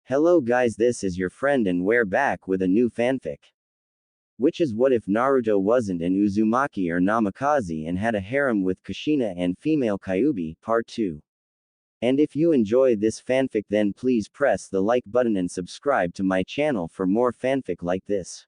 Hello guys, this is your friend and we're back with a new fanfic. Which is what if Naruto wasn't an Uzumaki or Namikaze and had a harem with Kushina and female Kyuubi, part 2. And if you enjoy this fanfic then please press the like button and subscribe to my channel for more fanfic like this.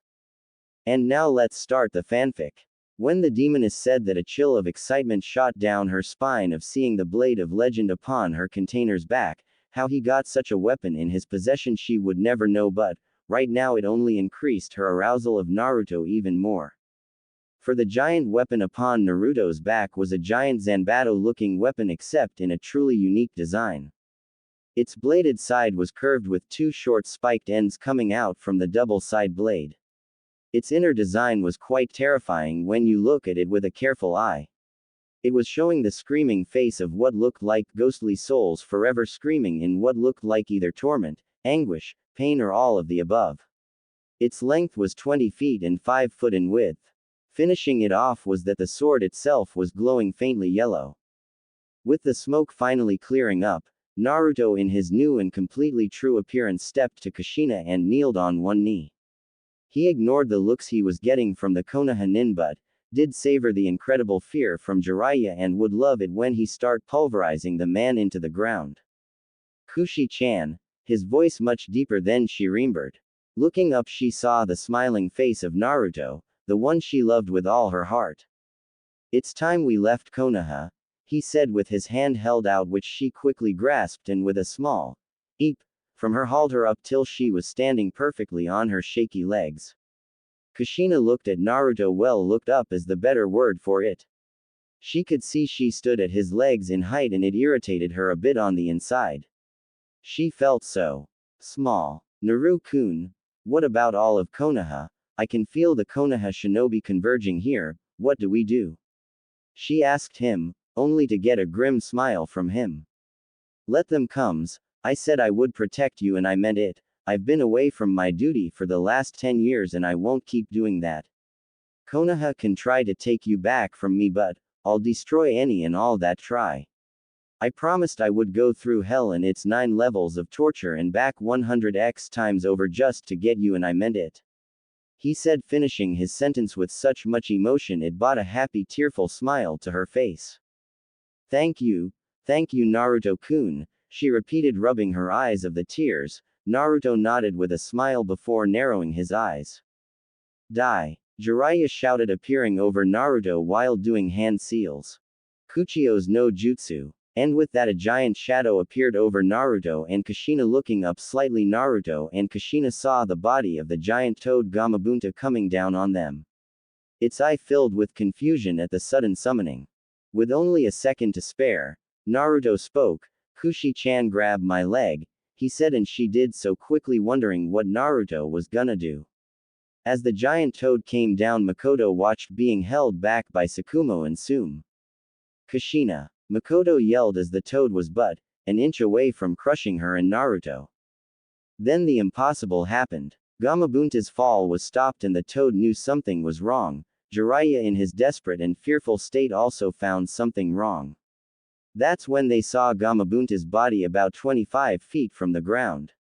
And now let's start the fanfic. When the demoness said that a chill of excitement shot down her spine of seeing the blade of legend upon her container's back, how he got such a weapon in his possession she would never know, but right now it only increased her arousal of Naruto even more. For the giant weapon upon Naruto's back was a giant Zanbato-looking weapon except in a truly unique design. Its bladed side was curved with two short spiked ends coming out from the double side blade. Its inner design was quite terrifying when you look at it with a careful eye. It was showing the screaming face of what looked like ghostly souls forever screaming in what looked like either torment, anguish, pain or all of the above. Its length was 20 feet and 5 foot in width. Finishing it off was that the sword itself was glowing faintly yellow. With the smoke finally clearing up, Naruto in his new and completely true appearance stepped to Kushina and kneeled on one knee. He ignored the looks he was getting from the Konoha nin but did savor the incredible fear from Jiraiya and would love it when he start pulverizing the man into the ground. Kushi-chan, his voice much deeper than she remembered. Looking up she saw the smiling face of Naruto, the one she loved with all her heart. It's time we left Konoha, he said with his hand held out which she quickly grasped and with a small eep from her hauled her up till she was standing perfectly on her shaky legs. Kushina looked at Naruto, well looked up is the better word for it. She could see she stood at his legs in height and it irritated her a bit on the inside. She felt so small. Naru-kun, what about all of Konoha? I can feel the Konoha shinobi converging here, what do we do? She asked him, only to get a grim smile from him. Let them comes, I said I would protect you and I meant it. I've been away from my duty for the last 10 years and I won't keep doing that. Konoha can try to take you back from me but I'll destroy any and all that try. I promised I would go through hell and its 9 levels of torture and back 100x times over just to get you and I meant it. He said, finishing his sentence with such much emotion it brought a happy tearful smile to her face. Thank you Naruto-kun, she repeated rubbing her eyes of the tears. Naruto nodded with a smile before narrowing his eyes. Die! Jiraiya shouted appearing over Naruto while doing hand seals. Kuchio's no jutsu. And with that a giant shadow appeared over Naruto and Kushina. Looking up slightly Naruto and Kushina saw the body of the giant toad Gamabunta coming down on them. Its eye filled with confusion at the sudden summoning. With only a second to spare, Naruto spoke, Kushi-chan grab my leg, he said and she did so quickly wondering what Naruto was gonna do. As the giant toad came down Makoto watched being held back by Tsukumo and Sume. Kushina. Makoto yelled as the toad was but an inch away from crushing her and Naruto. Then the impossible happened. Gamabunta's fall was stopped and the toad knew something was wrong. Jiraiya in his desperate and fearful state also found something wrong. That's when they saw Gamabunta's body about 25 feet from the ground.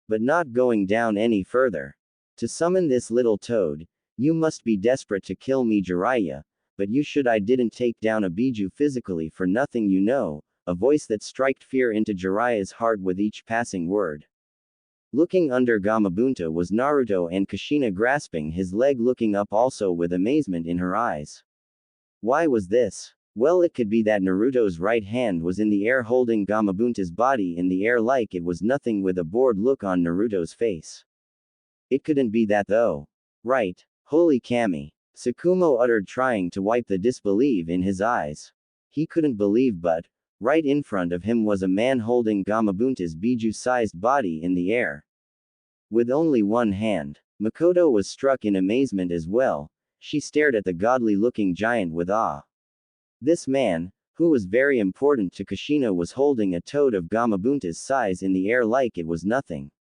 But not going down any further. To summon this little toad, you must be desperate to kill me Jiraiya, but you should I didn't take down a Biju physically for nothing you know, a voice that striked fear into Jiraiya's heart with each passing word. Looking under Gamabunta was Naruto and Kushina grasping his leg looking up also with amazement in her eyes. Why was this? Well, it could be that Naruto's right hand was in the air holding Gamabunta's body in the air like it was nothing with a bored look on Naruto's face. It couldn't be that though. Right. Holy Kami. Tsukumo uttered trying to wipe the disbelief in his eyes. He couldn't believe but, right in front of him was a man holding Gamabunta's Biju-sized body in the air. With only one hand. Makoto was struck in amazement as well. She stared at the godly-looking giant with awe. This man, who was very important to Kushina, was holding a toad of Gamabunta's size in the air like it was nothing.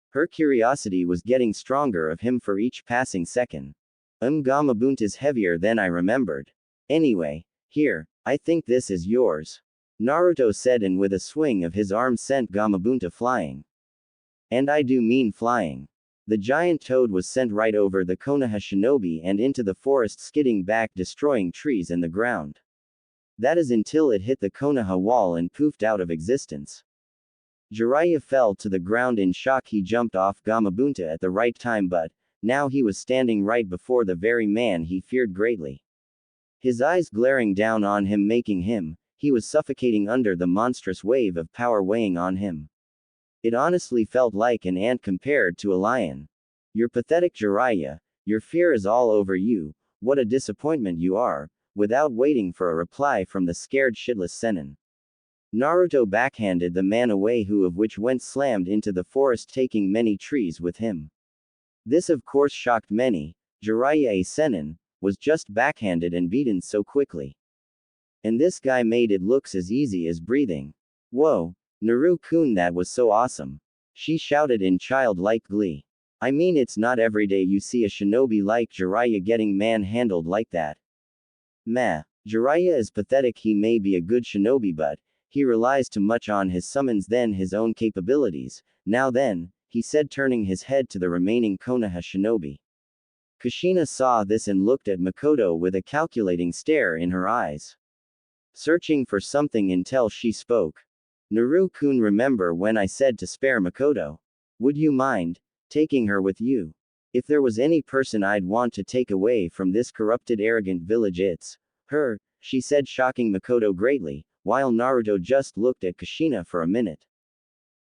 Her curiosity was getting stronger of him for each passing second. Gamabunta's heavier than I remembered. Anyway, here, I think this is yours. Naruto said and with a swing of his arm sent Gamabunta flying. And I do mean flying. The giant toad was sent right over the Konoha shinobi and into the forest, skidding back, destroying trees and the ground. That is until it hit the Konoha wall and poofed out of existence. Jiraiya fell to the ground in shock. He jumped off Gamabunta at the right time, but now he was standing right before the very man he feared greatly. His eyes glaring down on him, making he was suffocating under the monstrous wave of power weighing on him. It honestly felt like an ant compared to a lion. You're pathetic, Jiraiya. Your fear is all over you. What a disappointment you are. Without waiting for a reply from the scared shitless Sennin, Naruto backhanded the man away, who of which went slammed into the forest, taking many trees with him. This of course shocked many. Jiraiya, a Sennin, was just backhanded and beaten so quickly. And this guy made it looks as easy as breathing. Whoa, Naru-kun, that was so awesome. She shouted in childlike glee. I mean, it's not every day you see a shinobi like Jiraiya getting manhandled like that. Meh. Jiraiya is pathetic. He may be a good shinobi, but he relies too much on his summons than his own capabilities. Now then, he said, turning his head to the remaining Konoha shinobi. Kushina saw this and looked at Makoto with a calculating stare in her eyes, searching for something until she spoke. Naru-kun, remember when I said to spare Makoto? Would you mind taking her with you? If there was any person I'd want to take away from this corrupted, arrogant village, it's her, she said, shocking Makoto greatly, while Naruto just looked at Kushina for a minute.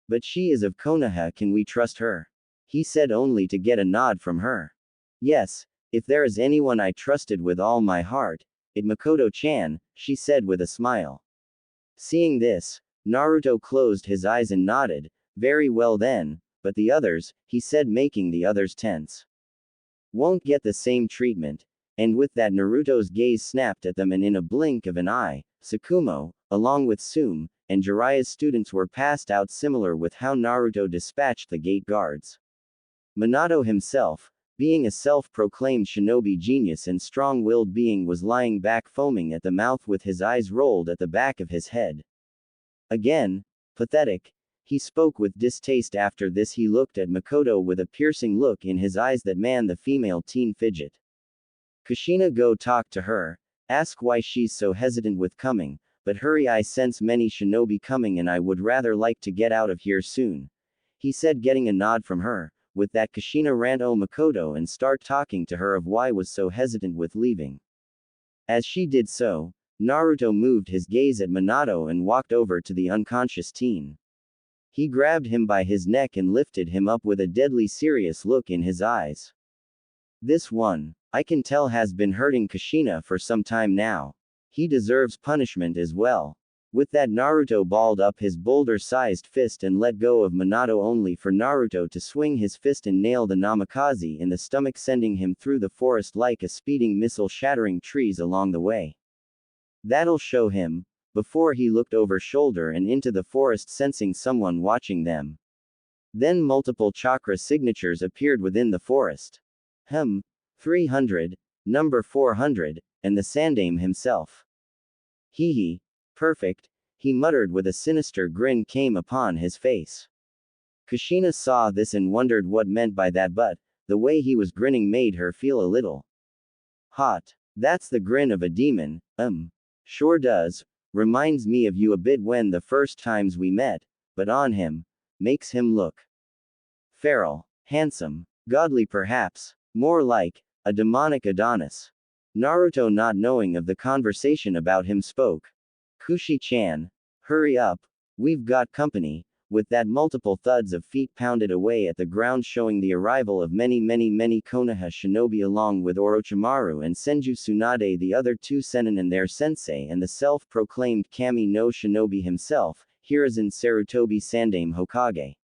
But she is of Konoha, can we trust her? He said, only to get a nod from her. Yes, if there is anyone I trusted with all my heart, it Makoto-chan, she said with a smile. Seeing this, Naruto closed his eyes and nodded. Very well then, but the others, he said, making the others tense. Won't get the same treatment. And with that, Naruto's gaze snapped at them, and in a blink of an eye, Tsukumo, along with Tsume, and Jiraiya's students were passed out, similar with how Naruto dispatched the gate guards. Minato himself, being a self-proclaimed shinobi genius and strong-willed being, was lying back, foaming at the mouth with his eyes rolled at the back of his head. Again, pathetic. He spoke with distaste. After this, he looked at Makoto with a piercing look in his eyes that made the female teen fidget. Kushina, go talk to her. Ask why she's so hesitant with coming, but hurry, I sense many shinobi coming and I would rather like to get out of here soon. He said, getting a nod from her. With that, Kushina ran to Makoto and start talking to her of why was so hesitant with leaving. As she did so, Naruto moved his gaze at Minato and walked over to the unconscious teen. He grabbed him by his neck and lifted him up with a deadly serious look in his eyes. This one, I can tell, has been hurting Kushina for some time now. He deserves punishment as well. With that, Naruto balled up his boulder-sized fist and let go of Minato, only for Naruto to swing his fist and nail the Namikaze in the stomach, sending him through the forest like a speeding missile, shattering trees along the way. That'll show him. Before he looked over shoulder and into the forest, sensing someone watching them. Then multiple chakra signatures appeared within the forest. 300, number 400, and the Sandaime himself. Hee. Perfect, he muttered with a sinister grin came upon his face. Kushina saw this and wondered what meant by that, but the way he was grinning made her feel a little hot. That's the grin of a demon. Sure does. Reminds me of you a bit when the first times we met, but on him. Makes him look feral, handsome, godly, perhaps. More like a demonic Adonis. Naruto, not knowing of the conversation about him, spoke. Kushi-chan, hurry up. We've got company. With that, multiple thuds of feet pounded away at the ground, showing the arrival of many Konoha shinobi, along with Orochimaru and Senju Tsunade, the other two Sennin and their sensei, and the self-proclaimed Kami no Shinobi himself, Hiruzen Sarutobi Sandaime Hokage.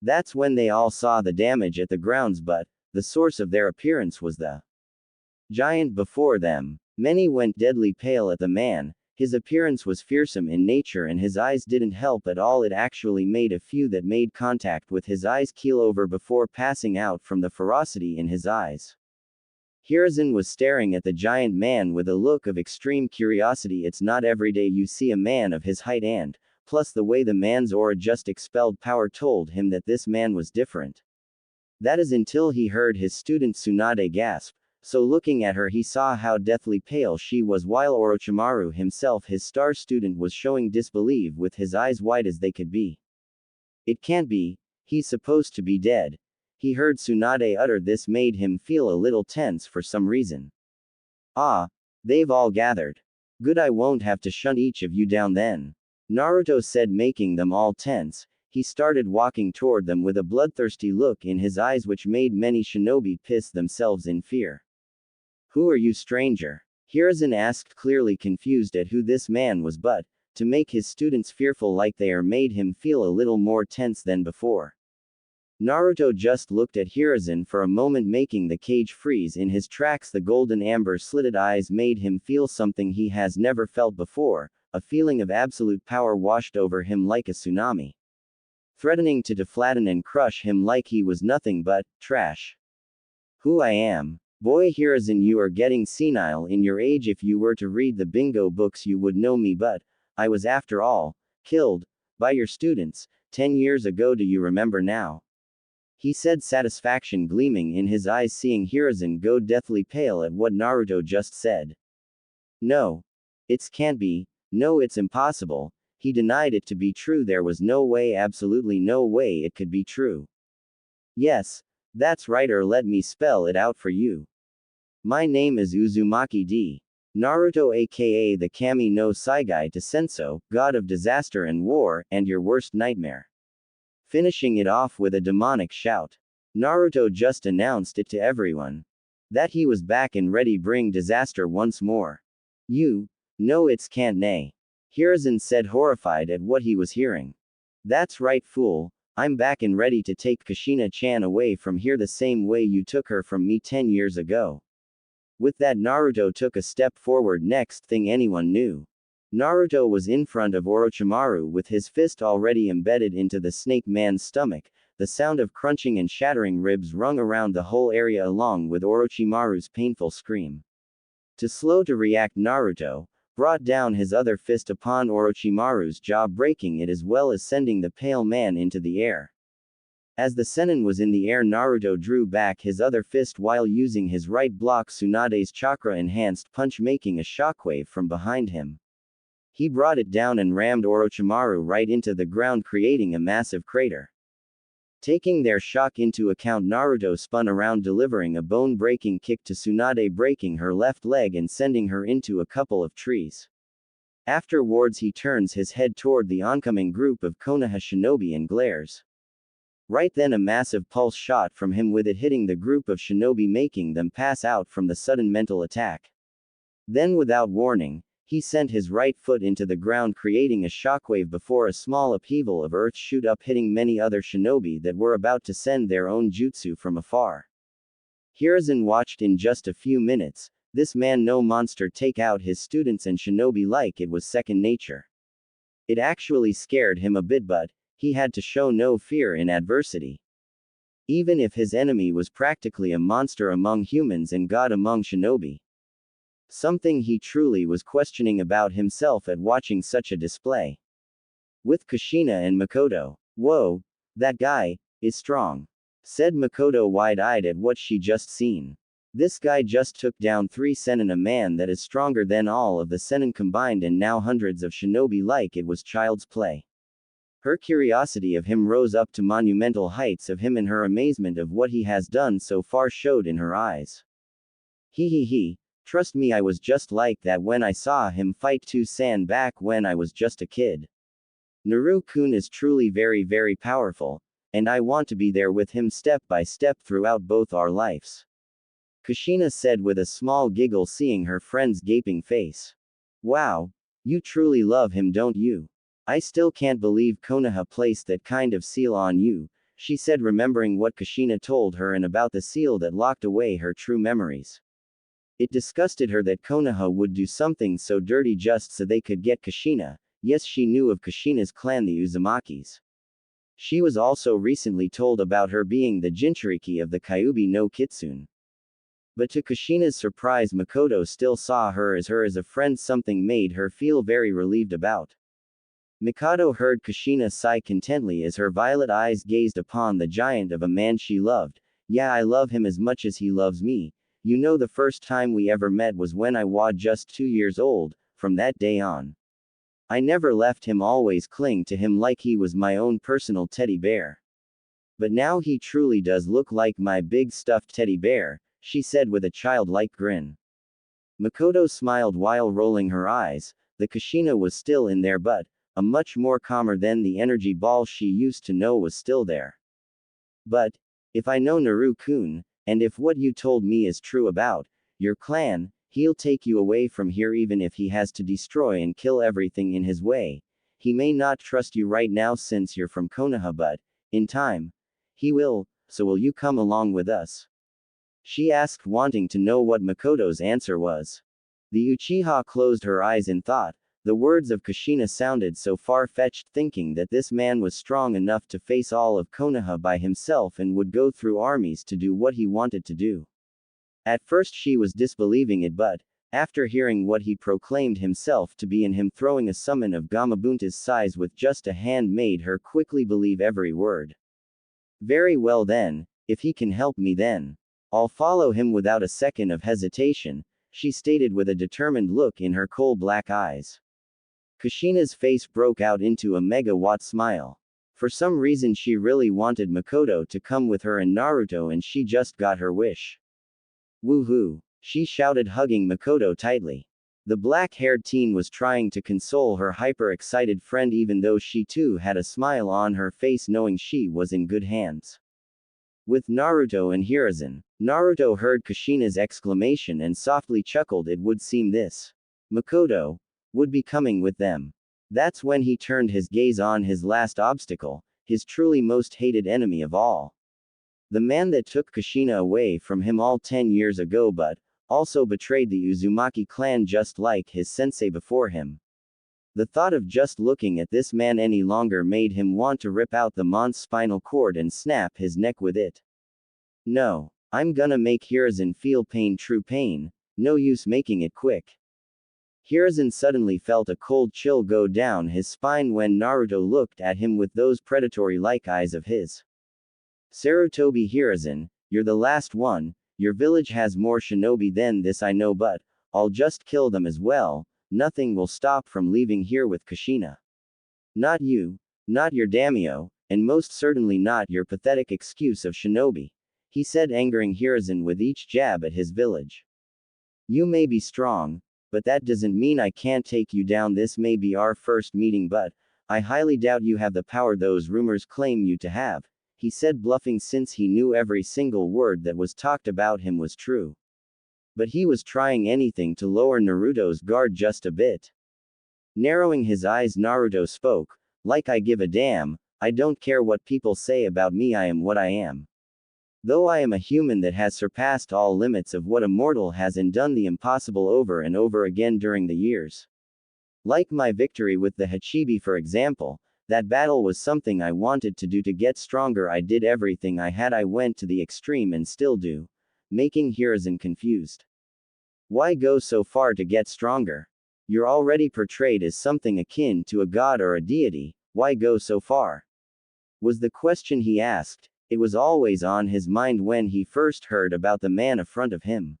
That's when they all saw the damage at the grounds, but the source of their appearance was the giant before them. Many went deadly pale at the man. His appearance was fearsome in nature and his eyes didn't help at all. It actually made a few that made contact with his eyes keel over before passing out from the ferocity in his eyes. Hiruzen was staring at the giant man with a look of extreme curiosity. It's not every day you see a man of his height and plus the way the man's aura just expelled power told him that this man was different. That is until he heard his student Tsunade gasp, so looking at her he saw how deathly pale she was while Orochimaru himself, his star student, was showing disbelief with his eyes wide as they could be. It can't be, he's supposed to be dead. He heard Tsunade utter this made him feel a little tense for some reason. Ah, they've all gathered. Good, I won't have to shun each of you down then. Naruto said, making them all tense. He started walking toward them with a bloodthirsty look in his eyes which made many shinobi piss themselves in fear. Who are you, stranger? Hiruzen asked, clearly confused at who this man was, but, to make his students fearful like they are, made him feel a little more tense than before. Naruto just looked at Hiruzen for a moment, making the cage freeze in his tracks. The golden amber slitted eyes made him feel something he has never felt before, a feeling of absolute power washed over him like a tsunami, threatening to deflaten and crush him like he was nothing but trash. Who I am? Boy Hiruzen, you are getting senile in your age. If you were to read the bingo books you would know me, but I was, after all, killed by your students 10 years ago. Do you remember now? He said, satisfaction gleaming in his eyes seeing Hiruzen go deathly pale at what Naruto just said. No. It can't be. No, it's impossible. He denied it to be true. There was no way, absolutely no way it could be true. Yes, that's right, or let me spell it out for you. My name is Uzumaki D. Naruto, aka the Kami no Saigai to Senso, god of disaster and war, and your worst nightmare. Finishing it off with a demonic shout. Naruto just announced it to everyone. That he was back and ready bring disaster once more. You know it's can't nay. Hiruzen said, horrified at what he was hearing. That's right, fool. I'm back and ready to take Kushina-chan away from here the same way you took her from me 10 years ago. With that, Naruto took a step forward. Next thing anyone knew, Naruto was in front of Orochimaru with his fist already embedded into the snake man's stomach. The sound of crunching and shattering ribs rung around the whole area along with Orochimaru's painful scream. Too slow to react, Naruto brought down his other fist upon Orochimaru's jaw, breaking it as well as sending the pale man into the air. As the Sennin was in the air, Naruto drew back his other fist while using his right block Tsunade's chakra-enhanced punch, making a shockwave from behind him. He brought it down and rammed Orochimaru right into the ground, creating a massive crater. Taking their shock into account, Naruto spun around, delivering a bone-breaking kick to Tsunade, breaking her left leg and sending her into a couple of trees. Afterwards, he turns his head toward the oncoming group of Konoha shinobi and glares. Right then, a massive pulse shot from him, with it hitting the group of shinobi, making them pass out from the sudden mental attack. Then, without warning, he sent his right foot into the ground, creating a shockwave before a small upheaval of earth shoot up, hitting many other shinobi that were about to send their own jutsu from afar. Hiruzen watched in just a few minutes, this man no monster take out his students and shinobi like it was second nature. It actually scared him a bit, but he had to show no fear in adversity. Even if his enemy was practically a monster among humans and god among shinobi. Something he truly was questioning about himself at watching such a display. With Kushina and Makoto. Whoa, that guy is strong, said Makoto, wide-eyed at what she just seen. This guy just took down 3 Sennin, a man that is stronger than all of the Sennin combined and now hundreds of shinobi, like it was child's play. Her curiosity of him rose up to monumental heights of him, and her amazement of what he has done so far showed in her eyes. He. Trust me, I was just like that when I saw him fight San back when I was just a kid. Naru-kun is truly very, very powerful, and I want to be there with him step by step throughout both our lives. Kushina said with a small giggle, seeing her friend's gaping face. Wow, you truly love him, don't you? I still can't believe Konoha placed that kind of seal on you, she said, remembering what Kushina told her and about the seal that locked away her true memories. It disgusted her that Konoha would do something so dirty just so they could get Kushina. Yes, she knew of Kushina's clan, the Uzumakis. She was also recently told about her being the Jinchuriki of the Kyuubi no Kitsune. But to Kushina's surprise, Makoto still saw her as a friend, something made her feel very relieved about. Mikado heard Kushina sigh contentedly as her violet eyes gazed upon the giant of a man she loved. Yeah, I love him as much as he loves me. You know, the first time we ever met was when I was just 2 years old. From that day on, I never left him, always cling to him like he was my own personal teddy bear. But now he truly does look like my big stuffed teddy bear, she said with a childlike grin. Makoto smiled while rolling her eyes. The Kushina was still in there, but a much more calmer than the energy ball she used to know was still there. But if I know Naru-kun, and if what you told me is true about your clan, he'll take you away from here even if he has to destroy and kill everything in his way. He may not trust you right now since you're from Konoha, but in time, he will, so will you come along with us? She asked, wanting to know what Makoto's answer was. The Uchiha closed her eyes in thought. The words of Kushina sounded so far-fetched, thinking that this man was strong enough to face all of Konoha by himself and would go through armies to do what he wanted to do. At first she was disbelieving it, but after hearing what he proclaimed himself to be and him throwing a summon of Gamabunta's size with just a hand made her quickly believe every word. Very well then, if he can help me then, I'll follow him without a second of hesitation, she stated with a determined look in her coal-black eyes. Kushina's face broke out into a megawatt smile. For some reason she really wanted Makoto to come with her and Naruto, and she just got her wish. Woohoo! She shouted, hugging Makoto tightly. The black-haired teen was trying to console her hyper-excited friend even though she too had a smile on her face knowing she was in good hands. With Naruto and Hiruzen, Naruto heard Kushina's exclamation and softly chuckled. It would seem this Makoto would be coming with them. That's when he turned his gaze on his last obstacle, his truly most hated enemy of all. The man that took Kushina away from him all 10 years ago but also betrayed the Uzumaki clan just like his sensei before him. The thought of just looking at this man any longer made him want to rip out the man's spinal cord and snap his neck with it. No, I'm gonna make Hiruzen feel pain, true pain, no use making it quick. Hiruzen suddenly felt a cold chill go down his spine when Naruto looked at him with those predatory-like eyes of his. Sarutobi Hiruzen, you're the last one. Your village has more shinobi than this, I know, but I'll just kill them as well. Nothing will stop from leaving here with Kushina. Not you, not your daimyo, and most certainly not your pathetic excuse of shinobi, he said, angering Hiruzen with each jab at his village. You may be strong, but that doesn't mean I can't take you down. This may be our first meeting, but I highly doubt you have the power those rumors claim you to have, he said, bluffing since he knew every single word that was talked about him was true. But he was trying anything to lower Naruto's guard just a bit. Narrowing his eyes, Naruto spoke, like I give a damn, I don't care what people say about me, I am what I am. Though I am a human that has surpassed all limits of what a mortal has and done the impossible over and over again during the years. Like my victory with the Hachibi, for example, that battle was something I wanted to do to get stronger. I did everything I had, I went to the extreme and still do, making Hiruzen confused. Why go so far to get stronger? You're already portrayed as something akin to a god or a deity, why go so far? Was the question he asked. It was always on his mind when he first heard about the man in front of him.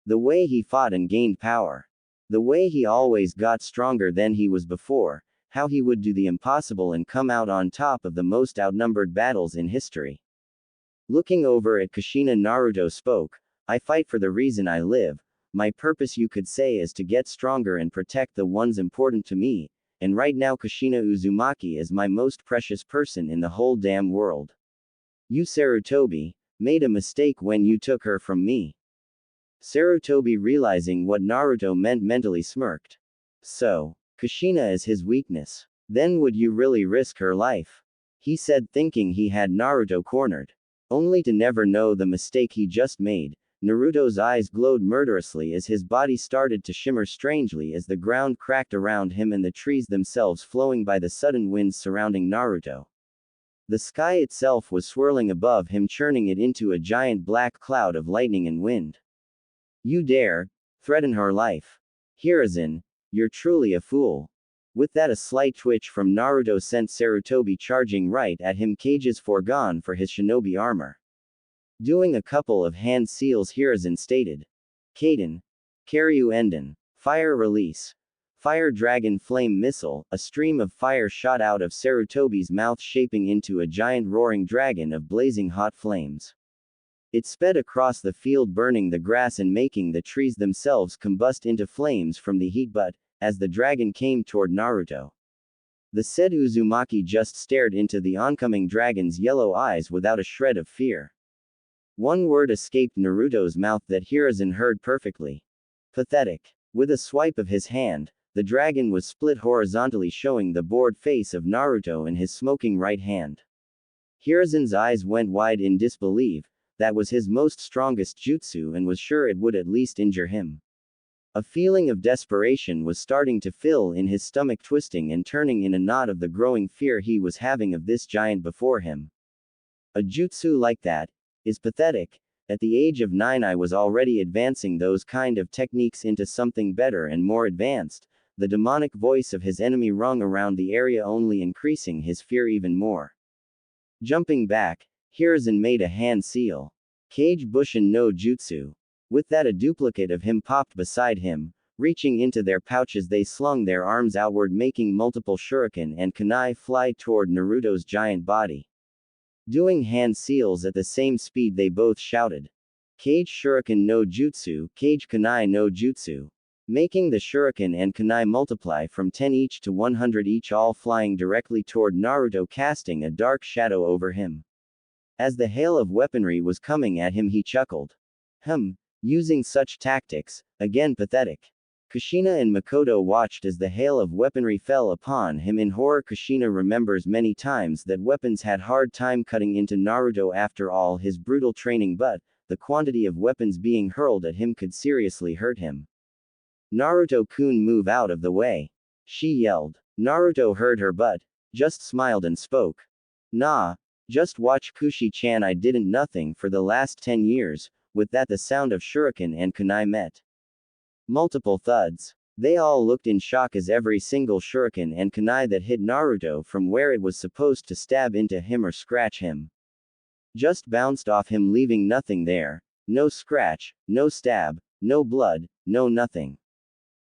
The way he fought and gained power. The way he always got stronger than he was before, how he would do the impossible and come out on top of the most outnumbered battles in history. Looking over at Kushina, Naruto spoke, I fight for the reason I live. My purpose, you could say, is to get stronger and protect the ones important to me, and right now Kushina Uzumaki is my most precious person in the whole damn world. You, Sarutobi, made a mistake when you took her from me. Sarutobi, realizing what Naruto meant, mentally smirked. So, Kushina is his weakness. Then would you really risk her life? He said, thinking he had Naruto cornered. Only to never know the mistake he just made. Naruto's eyes glowed murderously as his body started to shimmer strangely as the ground cracked around him and the trees themselves flowing by the sudden winds surrounding Naruto. The sky itself was swirling above him, churning it into a giant black cloud of lightning and wind. You dare threaten her life? Hiruzen, you're truly a fool. With that, a slight twitch from Naruto sent Sarutobi charging right at him. Cage's foregone for his shinobi armor. Doing a couple of hand seals, Hiruzen stated. Kaden. Karyu Enden. Fire release. Fire Dragon Flame Missile. A stream of fire shot out of Sarutobi's mouth, shaping into a giant roaring dragon of blazing hot flames. It sped across the field, burning the grass and making the trees themselves combust into flames from the heat, but, as the dragon came toward Naruto, the said Uzumaki just stared into the oncoming dragon's yellow eyes without a shred of fear. One word escaped Naruto's mouth that Hiruzen heard perfectly. Pathetic. With a swipe of his hand, the dragon was split horizontally, showing the bored face of Naruto in his smoking right hand. Hiruzen's eyes went wide in disbelief. That was his most strongest jutsu and was sure it would at least injure him. A feeling of desperation was starting to fill in his stomach, twisting and turning in a knot of the growing fear he was having of this giant before him. A jutsu like that is pathetic. At the age of 9 I was already advancing those kind of techniques into something better and more advanced. The demonic voice of his enemy rung around the area, only increasing his fear even more. Jumping back, Hiruzen made a hand seal. Kage Bushin no Jutsu. With that, a duplicate of him popped beside him. Reaching into their pouches, they slung their arms outward, making multiple shuriken and kunai fly toward Naruto's giant body. Doing hand seals at the same speed, they both shouted. Kage Shuriken no Jutsu, Kage Kunai no Jutsu. Making the shuriken and kunai multiply from 10 each to 100 each, all flying directly toward Naruto, casting a dark shadow over him. As the hail of weaponry was coming at him, he chuckled. Using such tactics, again pathetic. Kushina and Makoto watched as the hail of weaponry fell upon him in horror. Kushina remembers many times that weapons had hard time cutting into Naruto after all his brutal training, but the quantity of weapons being hurled at him could seriously hurt him. Naruto-kun, move out of the way, she yelled. Naruto heard her but just smiled and spoke. Nah, just watch Kushi-chan, I didn't nothing for the last 10 years. With that, the sound of shuriken and kunai met. Multiple thuds. They all looked in shock as every single shuriken and kunai that hit Naruto from where it was supposed to stab into him or scratch him just bounced off him, leaving nothing there. No scratch, no stab, no blood, no nothing.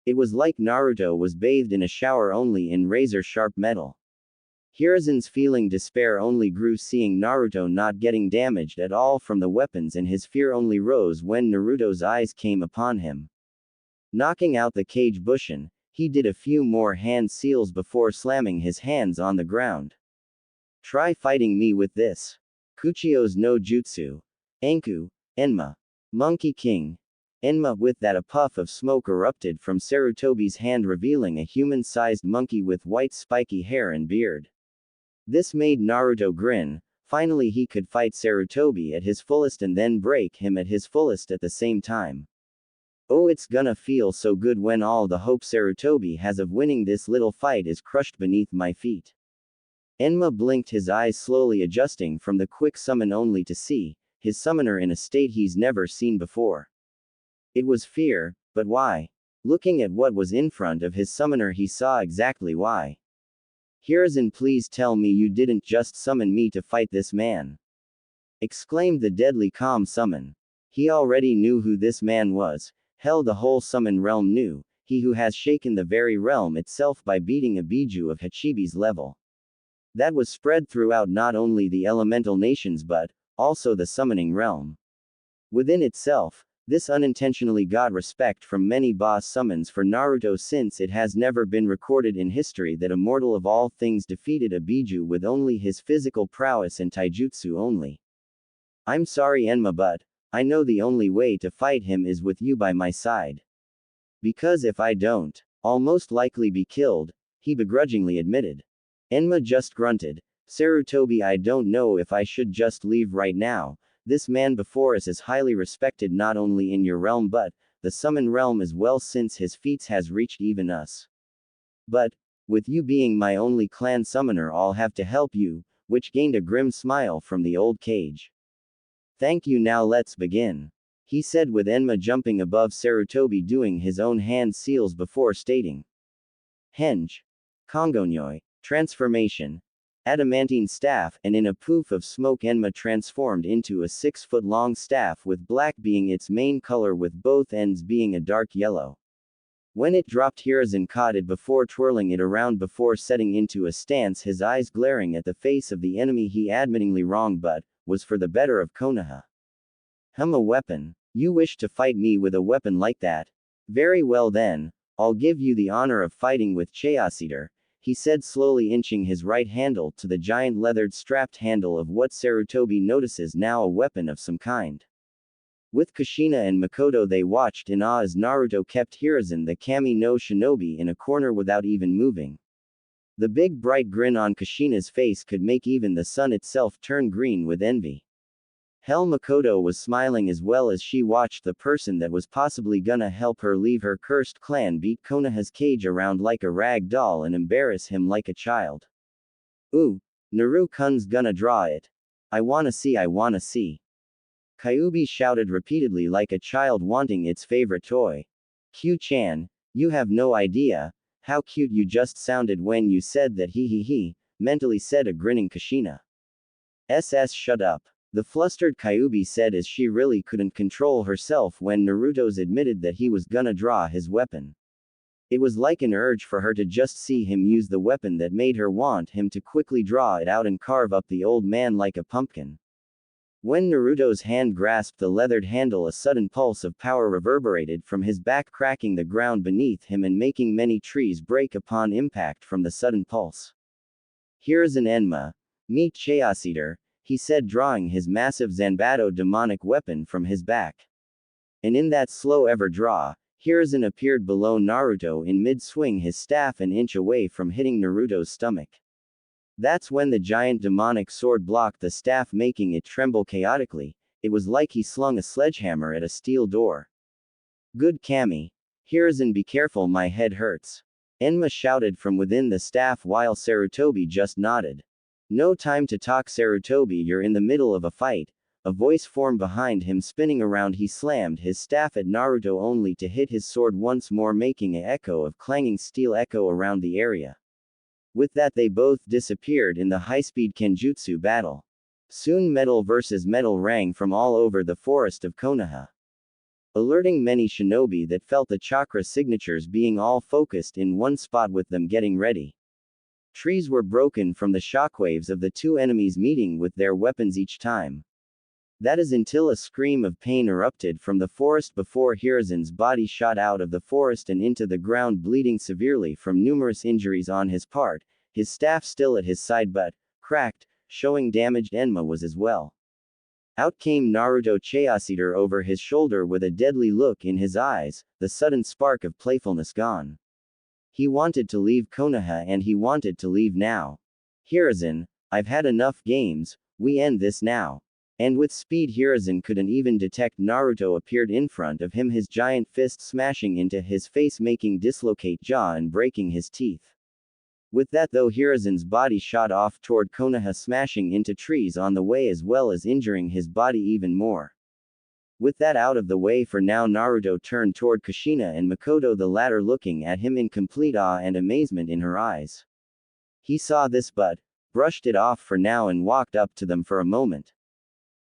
It was like Naruto was bathed in a shower, only in razor-sharp metal. Hiruzen's feeling despair only grew, seeing Naruto not getting damaged at all from the weapons, and his fear only rose when Naruto's eyes came upon him. Knocking out the Kage Bushin, he did a few more hand seals before slamming his hands on the ground. Try fighting me with this. Kuchio's no Jutsu. Anku. Enma. Monkey King. Enma. With that, a puff of smoke erupted from Sarutobi's hand, revealing a human-sized monkey with white spiky hair and beard. This made Naruto grin. Finally he could fight Sarutobi at his fullest and then break him at his fullest at the same time. Oh, it's gonna feel so good when all the hope Sarutobi has of winning this little fight is crushed beneath my feet. Enma blinked, his eyes slowly adjusting from the quick summon, only to see his summoner in a state he's never seen before. It was fear, but why? Looking at what was in front of his summoner, he saw exactly why. Hiruzen, please tell me you didn't just summon me to fight this man, exclaimed the deadly calm summon. He already knew who this man was. Hell, the whole summon realm knew, he who has shaken the very realm itself by beating a Biju of Hachibi's level. That was spread throughout not only the elemental nations but also the summoning realm. Within itself, this unintentionally got respect from many boss summons for Naruto, since it has never been recorded in history that a mortal of all things defeated a Biju with only his physical prowess and taijutsu only. I'm sorry, Enma, but I know the only way to fight him is with you by my side. Because if I don't, I'll most likely be killed, he begrudgingly admitted. Enma just grunted. Sarutobi, I don't know if I should just leave right now. This man before us is highly respected not only in your realm but the summon realm as well, since his feats has reached even us. But, with you being my only clan summoner, I'll have to help you, which gained a grim smile from the old Kage. Thank you, now let's begin, he said, with Enma jumping above Sarutobi doing his own hand seals before stating. Henge. Kongonyoi. Transformation. Adamantine staff, and in a poof of smoke Enma transformed into a 6-foot-long staff with black being its main color with both ends being a dark yellow. When it dropped, Hiruzen caught it before twirling it around before setting into a stance, his eyes glaring at the face of the enemy he admittingly wrong but was for the better of Konoha. A weapon. You wish to fight me with a weapon like that? Very well then, I'll give you the honor of fighting with Chaos Eater, he said, slowly inching his right handle to the giant leathered strapped handle of what Sarutobi notices now a weapon of some kind. With Kushina and Makoto they watched in awe as Naruto kept Hiruzen the Kami no Shinobi in a corner without even moving. The big bright grin on Kushina's face could make even the sun itself turn green with envy. Hell, Makoto was smiling as well as she watched the person that was possibly gonna help her leave her cursed clan beat Konoha's cage around like a rag doll and embarrass him like a child. Ooh, Naru-kun's gonna draw it. I wanna see. Kyuubi shouted repeatedly like a child wanting its favorite toy. Q-chan, you have no idea how cute you just sounded when you said that, he, mentally said a grinning Kushina. Shut up. The flustered Kyuubi said as she really couldn't control herself when Naruto's admitted that he was gonna draw his weapon. It was like an urge for her to just see him use the weapon that made her want him to quickly draw it out and carve up the old man like a pumpkin. When Naruto's hand grasped the leathered handle, a sudden pulse of power reverberated from his back, cracking the ground beneath him and making many trees break upon impact from the sudden pulse. Hiruzen Enma, meet Chaos Eater, he said, drawing his massive Zanbato demonic weapon from his back. And in that slow ever draw, Hiruzen appeared below Naruto in mid-swing, his staff an inch away from hitting Naruto's stomach. That's when the giant demonic sword blocked the staff, making it tremble chaotically. It was like he slung a sledgehammer at a steel door. Good Kami. Hiruzen, be careful, my head hurts. Enma shouted from within the staff while Sarutobi just nodded. No time to talk, Sarutobi, you're in the middle of a fight. A voice formed behind him, spinning around. He slammed his staff at Naruto only to hit his sword once more, making an echo of clanging steel echo around the area. With that they both disappeared in the high-speed Kenjutsu battle. Soon metal versus metal rang from all over the forest of Konoha, alerting many shinobi that felt the chakra signatures being all focused in one spot with them getting ready. Trees were broken from the shockwaves of the two enemies meeting with their weapons each time. That is until a scream of pain erupted from the forest before Hiruzen's body shot out of the forest and into the ground, bleeding severely from numerous injuries on his part, his staff still at his side but cracked, showing damaged Enma was as well. Out came Naruto Chaos Eater over his shoulder with a deadly look in his eyes, the sudden spark of playfulness gone. He wanted to leave Konoha, and he wanted to leave now. Hiruzen, I've had enough games, we end this now. And with speed Hiruzen couldn't even detect Naruto appeared in front of him, his giant fist smashing into his face, making dislocate jaw and breaking his teeth. With that though, Hiruzen's body shot off toward Konoha, smashing into trees on the way as well as injuring his body even more. With that out of the way for now, Naruto turned toward Kushina and Makoto, the latter looking at him in complete awe and amazement in her eyes. He saw this but brushed it off for now and walked up to them for a moment.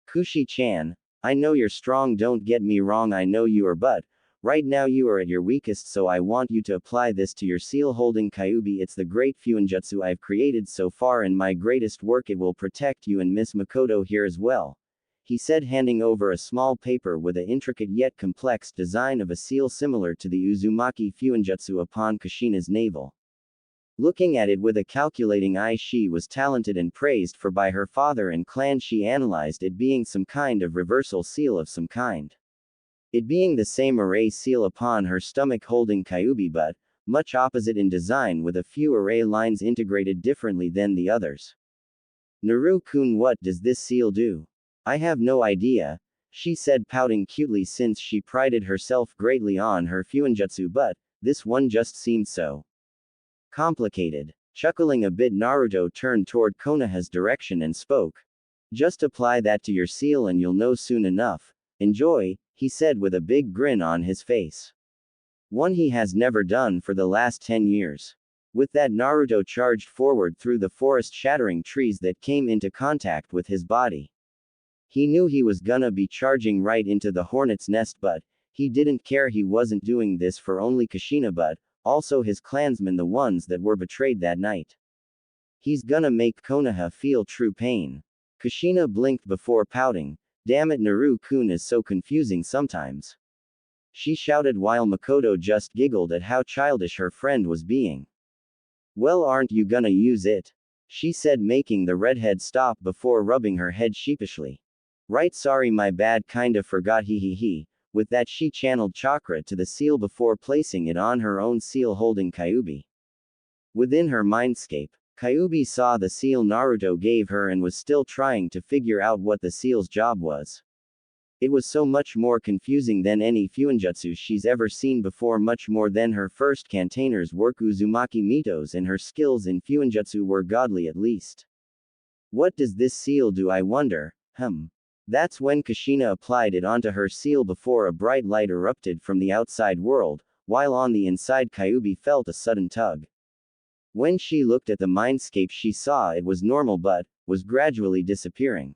Kushi-chan, I know you're strong, don't get me wrong, I know you are, but right now you are at your weakest, so I want you to apply this to your seal holding Kyuubi. It's the great Fuinjutsu I've created so far and my greatest work. It will protect you and Miss Makoto here as well, he said, handing over a small paper with an intricate yet complex design of a seal similar to the Uzumaki Fuinjutsu upon Kushina's navel. Looking at it with a calculating eye, she was talented and praised for by her father and clan. She analyzed it being some kind of reversal seal of some kind. It being the same array seal upon her stomach holding Kyuubi, but much opposite in design with a few array lines integrated differently than the others. Naru-kun, what does this seal do? I have no idea, she said, pouting cutely since she prided herself greatly on her Fuinjutsu, but this one just seemed so complicated. Chuckling a bit, Naruto turned toward Konoha's direction and spoke. Just apply that to your seal and you'll know soon enough. Enjoy, he said with a big grin on his face. One he has never done for the last 10 years. With that, Naruto charged forward through the forest, shattering trees that came into contact with his body. He knew he was gonna be charging right into the hornet's nest, but he didn't care. He wasn't doing this for only Kushina but also his clansmen, the ones that were betrayed that night. He's gonna make Konoha feel true pain. Kushina blinked before pouting. Damn it, Naru-kun is so confusing sometimes. She shouted while Makoto just giggled at how childish her friend was being. Well, aren't you gonna use it? She said, making the redhead stop before rubbing her head sheepishly. Right, sorry, my bad, kinda forgot, he. With that, she channeled chakra to the seal before placing it on her own seal, holding Kyuubi. Within her mindscape, Kyuubi saw the seal Naruto gave her and was still trying to figure out what the seal's job was. It was so much more confusing than any fuinjutsu she's ever seen before, much more than her first containers work. Uzumaki Mito's and her skills in fuinjutsu were godly at least. What does this seal do, I wonder? That's when Kushina applied it onto her seal before a bright light erupted from the outside world, while on the inside Kyuubi felt a sudden tug. When she looked at the mindscape, she saw it was normal but was gradually disappearing.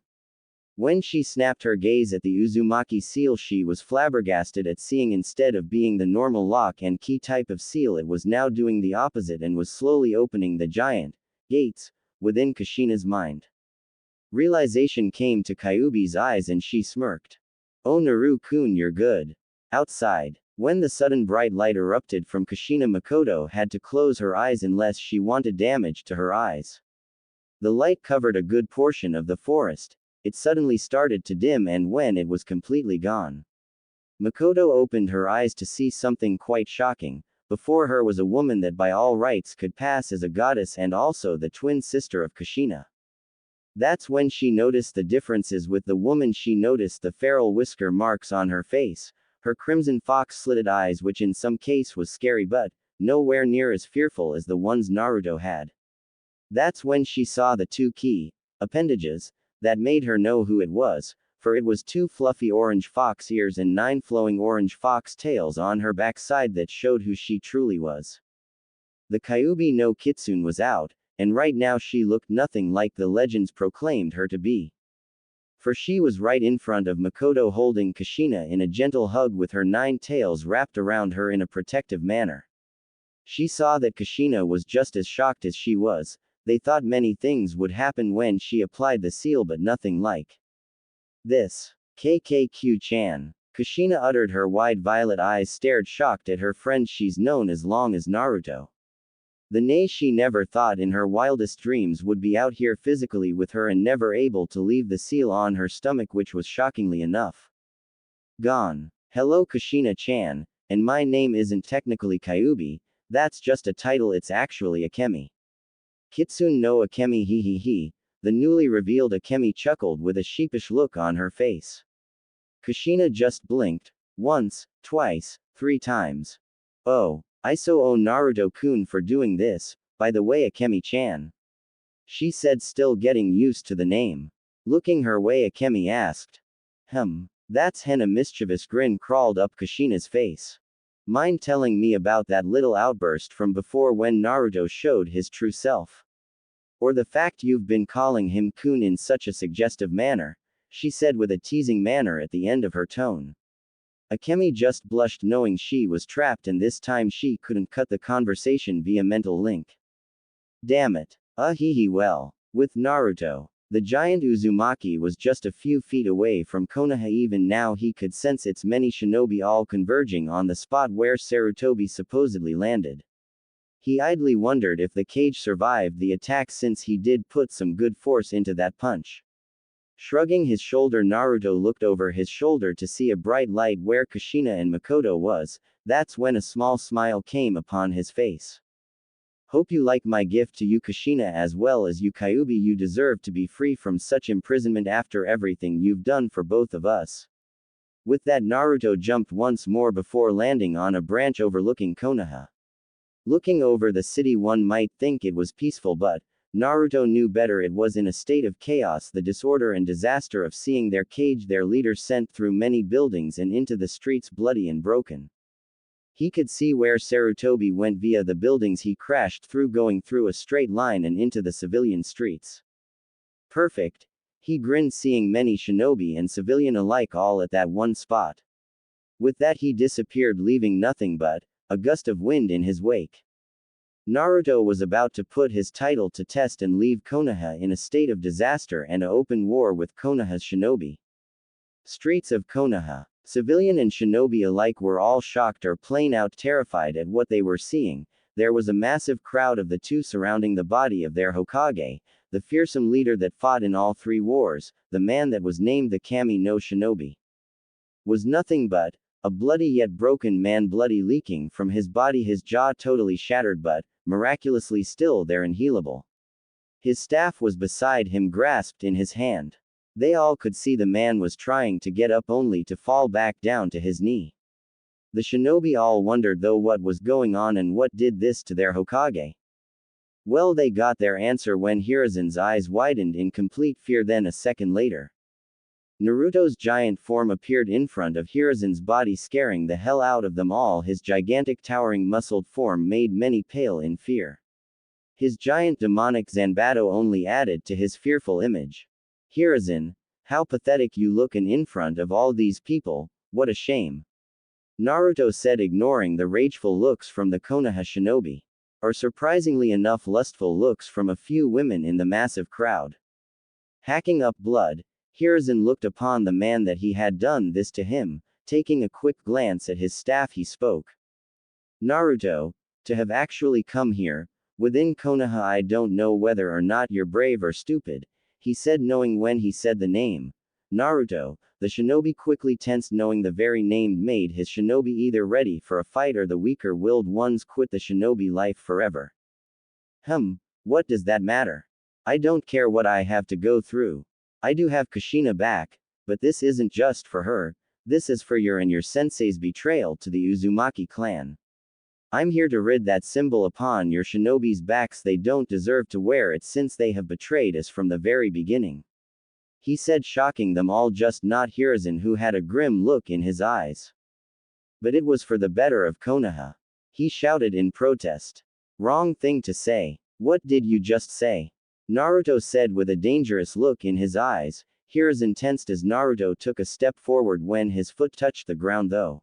When she snapped her gaze at the Uzumaki seal, she was flabbergasted at seeing, instead of being the normal lock and key type of seal, it was now doing the opposite and was slowly opening the giant gates within Kushina's mind. Realization came to Kyuubi's eyes and she smirked. Oh, Naru-kun, you're good. Outside, when the sudden bright light erupted from Kushina, Makoto had to close her eyes unless she wanted damage to her eyes. The light covered a good portion of the forest. It suddenly started to dim, and when it was completely gone, Makoto opened her eyes to see something quite shocking. Before her was a woman that by all rights could pass as a goddess and also the twin sister of Kushina. That's when she noticed the differences with the woman. She noticed the feral whisker marks on her face, her crimson fox-slitted eyes, which in some case was scary but nowhere near as fearful as the ones Naruto had. That's when she saw the two key appendages that made her know who it was, for it was two fluffy orange fox ears and 9 flowing orange fox tails on her backside that showed who she truly was. The Kyuubi no Kitsune was out, and right now she looked nothing like the legends proclaimed her to be. For she was right in front of Makoto, holding Kushina in a gentle hug with her 9 tails wrapped around her in a protective manner. She saw that Kushina was just as shocked as she was. They thought many things would happen when she applied the seal, but nothing like this. KKQ-chan. Kushina uttered, her wide violet eyes stared shocked at her friend she's known as long as Naruto. The nay, she never thought in her wildest dreams would be out here physically with her and never able to leave the seal on her stomach, which was shockingly enough gone. Hello, Kushina-chan, and my name isn't technically Kyuubi, that's just a title, it's actually Akemi. Kitsune no Akemi, he. The newly revealed Akemi chuckled with a sheepish look on her face. Kushina just blinked. Once, twice, 3 times. Oh, I so owe Naruto-kun for doing this, by the way, Akemi-chan. She said, still getting used to the name. Looking her way, Akemi asked. That's hen. A mischievous grin crawled up Kushina's face. Mind telling me about that little outburst from before when Naruto showed his true self? Or the fact you've been calling him kun in such a suggestive manner? She said with a teasing manner at the end of her tone. Akemi just blushed, knowing she was trapped, and this time she couldn't cut the conversation via mental link. Damn it. Well. With Naruto, the giant Uzumaki was just a few feet away from Konoha. Even now he could sense its many shinobi all converging on the spot where Sarutobi supposedly landed. He idly wondered if the cage survived the attack, since he did put some good force into that punch. Shrugging his shoulder, Naruto looked over his shoulder to see a bright light where Kushina and Makoto was. That's when a small smile came upon his face. Hope you like my gift to you, Kushina, as well as you, Kyuubi. You deserve to be free from such imprisonment after everything you've done for both of us. With that, Naruto jumped once more before landing on a branch overlooking Konoha. Looking over the city, one might think it was peaceful, but Naruto knew better. It was in a state of chaos, the disorder and disaster of seeing their cage, their leader, sent through many buildings and into the streets bloody and broken. He could see where Sarutobi went via the buildings he crashed through, going through a straight line and into the civilian streets. Perfect. He grinned, seeing many shinobi and civilian alike all at that one spot. With that he disappeared, leaving nothing but a gust of wind in his wake. Naruto was about to put his title to test and leave Konoha in a state of disaster and an open war with Konoha's shinobi. Streets of Konoha. Civilian and shinobi alike were all shocked or plain out terrified at what they were seeing. There was a massive crowd of the two surrounding the body of their Hokage, the fearsome leader that fought in all three wars, the man that was named the Kami no Shinobi. Was nothing but a bloody yet broken man, bloody leaking from his body, his jaw totally shattered but miraculously still there and healable. His staff was beside him, grasped in his hand. They all could see the man was trying to get up only to fall back down to his knee. The shinobi all wondered though what was going on and what did this to their Hokage. Well, they got their answer when Hiruzen's eyes widened in complete fear. Then a second later, Naruto's giant form appeared in front of Hiruzen's body, scaring the hell out of them all. His gigantic towering muscled form made many pale in fear. His giant demonic Zanbato only added to his fearful image. Hiruzen, how pathetic you look in front of all these people, what a shame. Naruto said, ignoring the rageful looks from the Konoha shinobi. Or surprisingly enough lustful looks from a few women in the massive crowd. Hacking up blood, Hiruzen looked upon the man that he had done this to him. Taking a quick glance at his staff, he spoke. Naruto, to have actually come here, within Konoha, I don't know whether or not you're brave or stupid, he said, knowing when he said the name. Naruto, the shinobi quickly tensed, knowing the very name made his shinobi either ready for a fight or the weaker-willed ones quit the shinobi life forever. What does that matter? I don't care what I have to go through. I do have Kushina back, but this isn't just for her, this is for your and your sensei's betrayal to the Uzumaki clan. I'm here to rid that symbol upon your shinobi's backs. They don't deserve to wear it since they have betrayed us from the very beginning. He said, shocking them all, just not Hiruzen, who had a grim look in his eyes. But it was for the better of Konoha. He shouted in protest. Wrong thing to say. What did you just say? Naruto said with a dangerous look in his eyes. Hiruzen tensed as Naruto took a step forward. When his foot touched the ground though,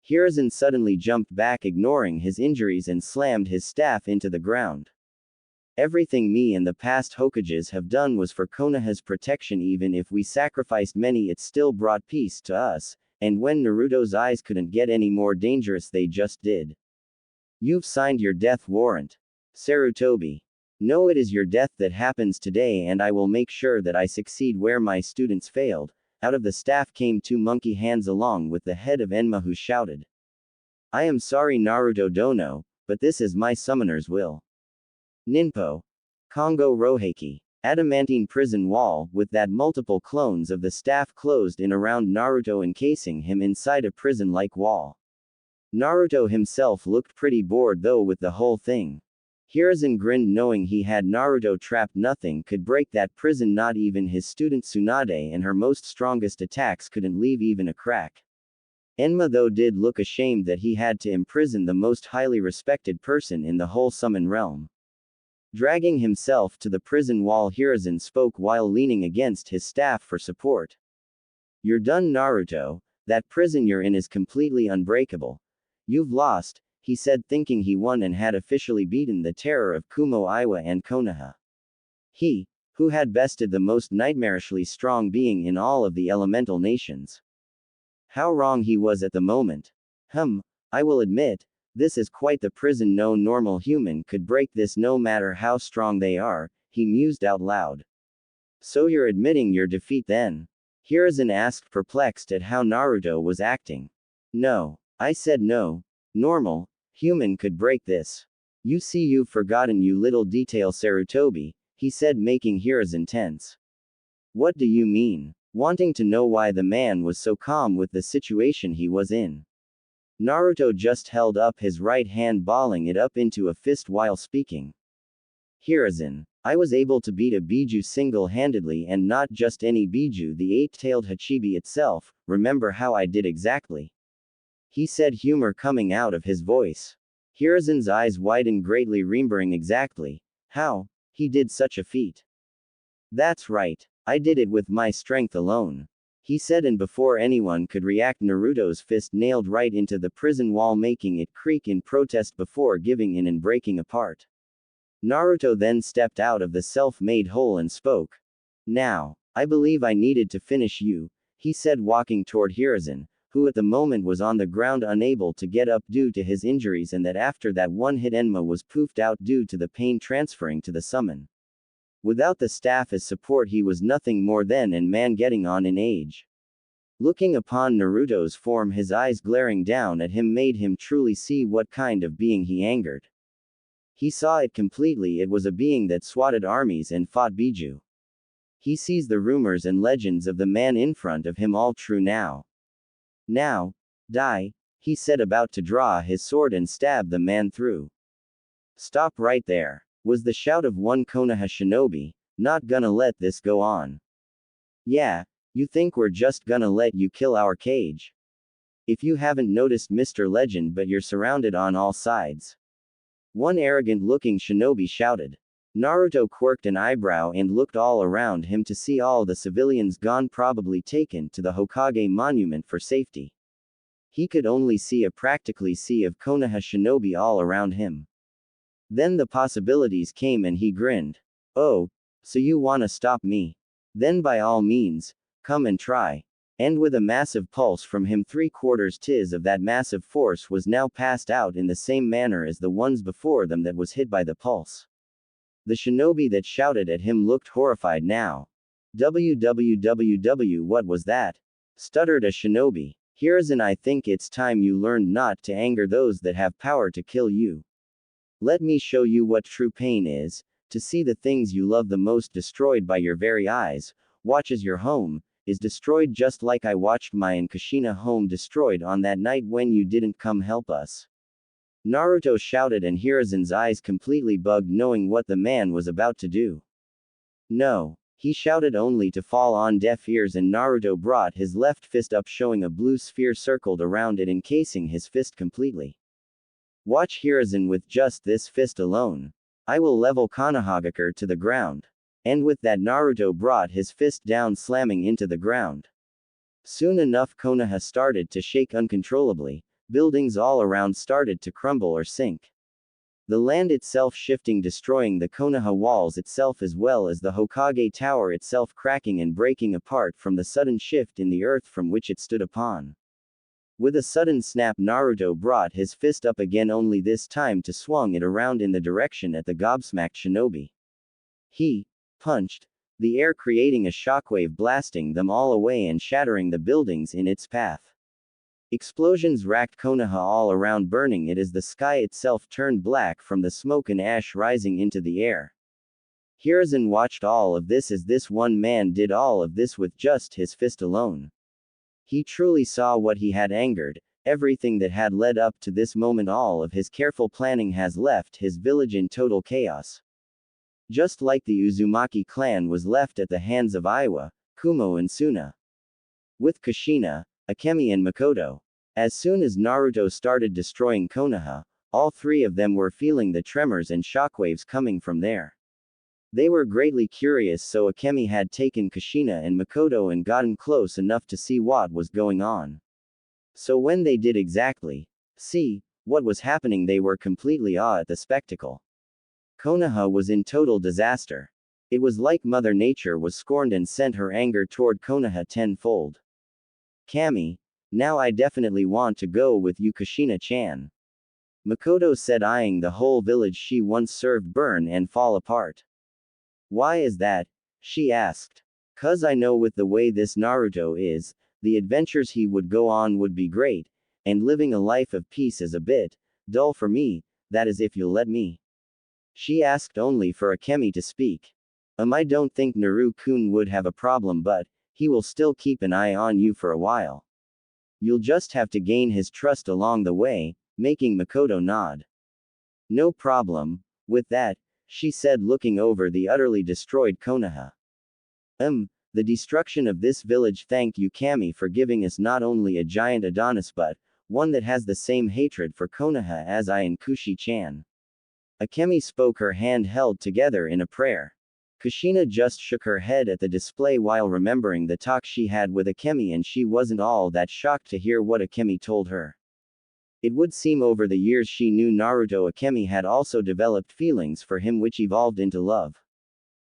Hiruzen suddenly jumped back, ignoring his injuries, and slammed his staff into the ground. Everything me and the past Hokages have done was for Konoha's protection. Even if we sacrificed many, it still brought peace to us, and when Naruto's eyes couldn't get any more dangerous, they just did. You've signed your death warrant. Sarutobi. No, it is your death that happens today, and I will make sure that I succeed where my students failed. Out of the staff came two monkey hands along with the head of Enma, who shouted. I am sorry, Naruto Dono, but this is my summoner's will. Ninpo. Kongo Roheki. Adamantine prison wall, with that multiple clones of the staff closed in around Naruto, encasing him inside a prison-like wall. Naruto himself looked pretty bored though with the whole thing. Hiruzen grinned, knowing he had Naruto trapped. Nothing could break that prison, not even his student Tsunade, and her most strongest attacks couldn't leave even a crack. Enma though did look ashamed that he had to imprison the most highly respected person in the whole summon realm. Dragging himself to the prison wall, Hiruzen spoke while leaning against his staff for support. You're done, Naruto. That prison you're in is completely unbreakable. You've lost, he said, thinking he won and had officially beaten the terror of Kumo Iwa and Konoha. He, who had bested the most nightmarishly strong being in all of the elemental nations. How wrong he was at the moment. I will admit, this is quite the prison. No normal human could break this, no matter how strong they are, he mused out loud. So you're admitting your defeat then? Hiruzen asked, perplexed at how Naruto was acting. No. I said no. Normal human could break this. You see, you've forgotten you little detail, Sarutobi, he said, making Hiruzen tense. What do you mean? Wanting to know why the man was so calm with the situation he was in. Naruto just held up his right hand, balling it up into a fist while speaking. Hiruzen, I was able to beat a Biju single-handedly, and not just any Biju, the eight-tailed Hachibi itself. Remember how I did exactly? he said, humor coming out of his voice. Hiruzen's eyes widened greatly, remembering exactly how he did such a feat. That's right. I did it with my strength alone, he said, and before anyone could react, Naruto's fist nailed right into the prison wall, making it creak in protest before giving in and breaking apart. Naruto then stepped out of the self-made hole and spoke. Now, I believe I needed to finish you, he said, walking toward Hiruzen, who at the moment was on the ground unable to get up due to his injuries, and that after that one hit Enma was poofed out due to the pain transferring to the summon. Without the staff as support, he was nothing more than a man getting on in age. Looking upon Naruto's form, his eyes glaring down at him made him truly see what kind of being he angered. He saw it completely. It was a being that swatted armies and fought Biju. He sees the rumors and legends of the man in front of him all true now. Now, die, he said, about to draw his sword and stab the man through. Stop right there, was the shout of one Konoha shinobi. Not gonna let this go on. Yeah, you think we're just gonna let you kill our Kage? If you haven't noticed, Mr. Legend, but you're surrounded on all sides. One arrogant-looking shinobi shouted. Naruto quirked an eyebrow and looked all around him to see all the civilians gone, probably taken to the Hokage monument for safety. He could only see a practically sea of Konoha shinobi all around him. Then the possibilities came and he grinned. Oh, so you wanna stop me? Then by all means, come and try. And with a massive pulse from him, 3/4 tis of that massive force was now passed out in the same manner as the ones before them that was hit by the pulse. The shinobi that shouted at him looked horrified now. "Www, what was that?" stuttered a shinobi. "Hiruzen, I think it's time you learned not to anger those that have power to kill you. Let me show you what true pain is, to see the things you love the most destroyed by your very eyes. Watch as your home is destroyed, just like I watched my and Kushina home destroyed on that night when you didn't come help us." Naruto shouted, and Hiruzen's eyes completely bugged, knowing what the man was about to do. "No," he shouted, only to fall on deaf ears, and Naruto brought his left fist up, showing a blue sphere circled around it, encasing his fist completely. "Watch, Hiruzen, with just this fist alone. I will level Konohagakure to the ground." And with that, Naruto brought his fist down, slamming into the ground. Soon enough, Konoha started to shake uncontrollably. Buildings all around started to crumble or sink. The land itself shifting, destroying the Konoha walls itself, as well as the Hokage tower itself, cracking and breaking apart from the sudden shift in the earth from which it stood upon. With a sudden snap, Naruto brought his fist up again, only this time to swung it around in the direction at the gobsmacked shinobi. He punched the air, creating a shockwave, blasting them all away and shattering the buildings in its path. Explosions racked Konoha all around, burning it as the sky itself turned black from the smoke and ash rising into the air. Hiruzen watched all of this as this one man did all of this with just his fist alone. He truly saw what he had angered. Everything that had led up to this moment, all of his careful planning, has left his village in total chaos. Just like the Uzumaki clan was left at the hands of Iwa, Kumo and Suna. With Kushina, Akemi and Makoto. As soon as Naruto started destroying Konoha, all three of them were feeling the tremors and shockwaves coming from there. They were greatly curious, so Akemi had taken Kushina and Makoto and gotten close enough to see what was going on. So when they did exactly see what was happening, they were completely awed at the spectacle. Konoha was in total disaster. It was like Mother Nature was scorned and sent her anger toward Konoha tenfold. "Kami, now I definitely want to go with you, Kushina-chan," Makoto said, eyeing the whole village she once served burn and fall apart. "Why is that?" she asked. "'Cause I know with the way this Naruto is, the adventures he would go on would be great, and living a life of peace is a bit dull for me, that is if you'll let me." She asked only for Akemi to speak. I don't think Naru-kun would have a problem, but he will still keep an eye on you for a while. You'll just have to gain his trust along the way," making Makoto nod. "No problem with that," she said, looking over the utterly destroyed Konoha. The destruction of this village. Thank you, Kami, for giving us not only a giant Adonis but one that has the same hatred for Konoha as I and Kushi-chan. Akemi spoke, her hand held together in a prayer. Kushina just shook her head at the display while remembering the talk she had with Akemi, and she wasn't all that shocked to hear what Akemi told her. It would seem over the years she knew Naruto, Akemi had also developed feelings for him which evolved into love.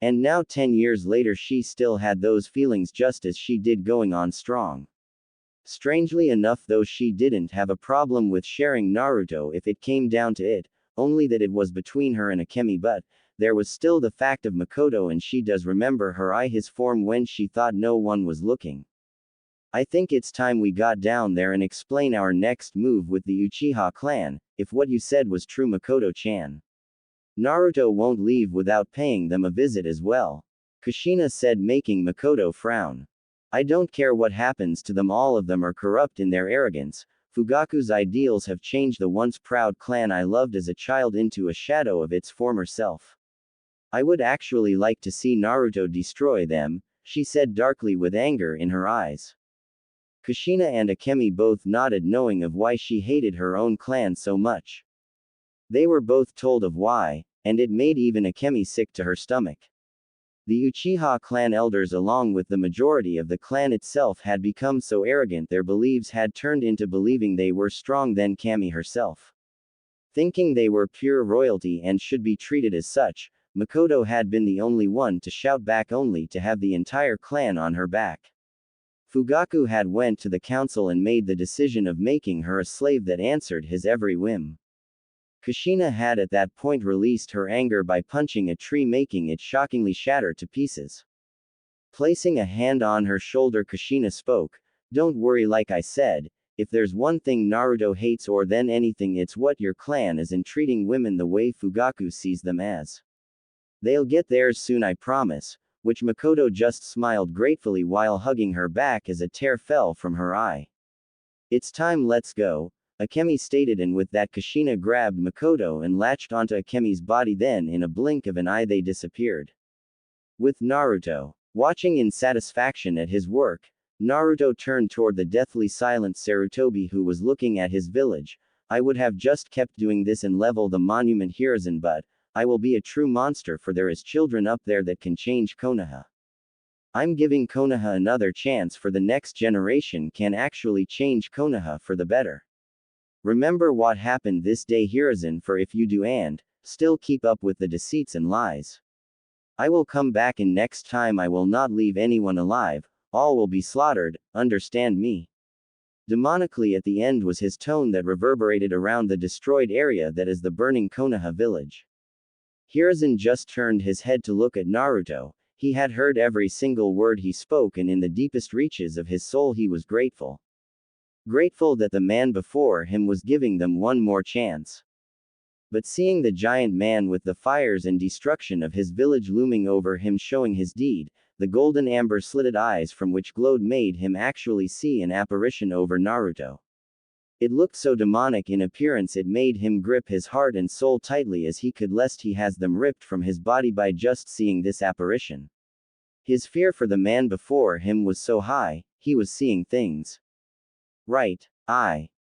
And now 10 years later she still had those feelings just as she did, going on strong. Strangely enough though, she didn't have a problem with sharing Naruto if it came down to it, only that it was between her and Akemi, but there was still the fact of Makoto, and she does remember his form when she thought no one was looking. I think it's time we got down there and explain our next move with the Uchiha clan, if what you said was true, Makoto-chan. Naruto won't leave without paying them a visit as well. Kushina said, making Makoto frown. I don't care what happens to them, all of them are corrupt in their arrogance. Fugaku's ideals have changed the once proud clan I loved as a child into a shadow of its former self. I would actually like to see Naruto destroy them, she said darkly with anger in her eyes. Kushina and Akemi both nodded, knowing of why she hated her own clan so much. They were both told of why, and it made even Akemi sick to her stomach. The Uchiha clan elders, along with the majority of the clan itself, had become so arrogant their beliefs had turned into believing they were strong than Kami herself. Thinking they were pure royalty and should be treated as such, Makoto had been the only one to shout back, only to have the entire clan on her back. Fugaku had went to the council and made the decision of making her a slave that answered his every whim. Kushina had at that point released her anger by punching a tree, making it shockingly shatter to pieces. Placing a hand on her shoulder, Kushina spoke, "Don't worry, like I said, if there's one thing Naruto hates or than anything, it's what your clan is in treating women the way Fugaku sees them as. They'll get theirs soon, I promise," which Makoto just smiled gratefully while hugging her back as a tear fell from her eye. "It's time, let's go," Akemi stated, and with that Kushina grabbed Makoto and latched onto Akemi's body, then in a blink of an eye they disappeared. With Naruto watching in satisfaction at his work, Naruto turned toward the deathly silent Sarutobi, who was looking at his village. "I would have just kept doing this and level the monument Hiruzen, but I will be a true monster, for there is children up there that can change Konoha. I'm giving Konoha another chance, for the next generation can actually change Konoha for the better. Remember what happened this day, Hiruzen, for if you do and still keep up with the deceits and lies, I will come back, and next time I will not leave anyone alive, all will be slaughtered, understand me?" Demonically at the end was his tone that reverberated around the destroyed area that is the burning Konoha village. Hiruzen just turned his head to look at Naruto. He had heard every single word he spoke, and in the deepest reaches of his soul he was grateful. Grateful that the man before him was giving them one more chance. But seeing the giant man with the fires and destruction of his village looming over him showing his deed, the golden amber slitted eyes from which glowed made him actually see an apparition over Naruto. It looked so demonic in appearance it made him grip his heart and soul tightly as he could, lest he has them ripped from his body by just seeing this apparition. His fear for the man before him was so high, he was seeing things. Right.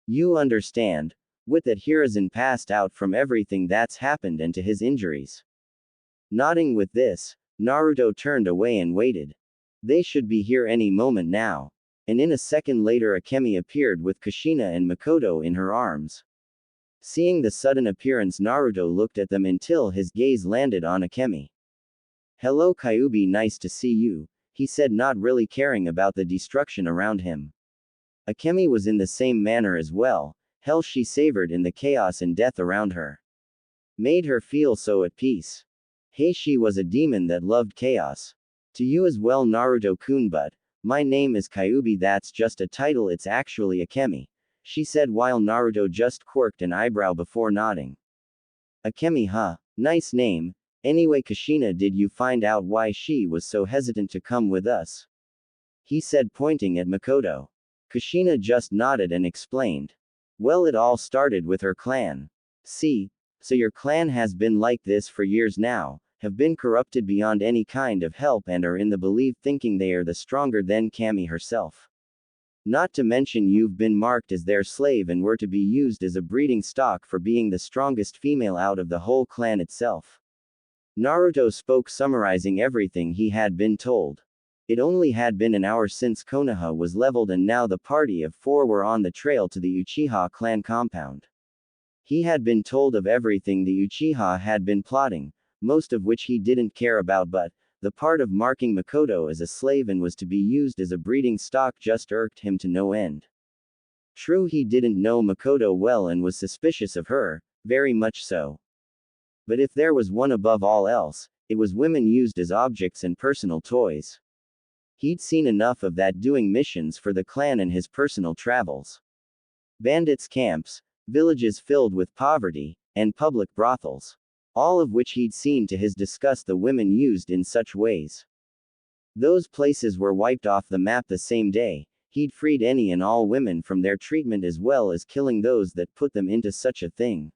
You understand. With that, Hiruzen passed out from everything that's happened and to his injuries. Nodding with this, Naruto turned away and waited. They should be here any moment now. And in a second later Akemi appeared with Kushina and Makoto in her arms. Seeing the sudden appearance, Naruto looked at them until his gaze landed on Akemi. "Hello Kyuubi, nice to see you," he said, not really caring about the destruction around him. Akemi was in the same manner as well. Hell, she savored in the chaos and death around her. Made her feel so at peace. Hey, she was a demon that loved chaos. To you as well, Naruto-kun, but my name is Kyuubi, that's just a title, it's actually Akemi, she said while Naruto just quirked an eyebrow before nodding. Akemi, huh? Nice name. Anyway, Kushina, did you find out why she was so hesitant to come with us? He said, pointing at Makoto. Kushina just nodded and explained. Well, it all started with her clan. See? So your clan has been like this for years now, have been corrupted beyond any kind of help, and are in the belief thinking they are the stronger than Kami herself. Not to mention you've been marked as their slave and were to be used as a breeding stock for being the strongest female out of the whole clan itself. Naruto spoke, summarizing everything he had been told. It only had been an hour since Konoha was leveled, and now the party of 4 were on the trail to the Uchiha clan compound. He had been told of everything the Uchiha had been plotting, most of which he didn't care about, but the part of marking Makoto as a slave and was to be used as a breeding stock just irked him to no end. True, he didn't know Makoto well and was suspicious of her, very much so. But if there was one above all else, it was women used as objects and personal toys. He'd seen enough of that doing missions for the clan and his personal travels. Bandits' camps, villages filled with poverty, and public brothels. All of which he'd seen to his disgust the women used in such ways. Those places were wiped off the map the same day. He'd freed any and all women from their treatment as well as killing those that put them into such a thing.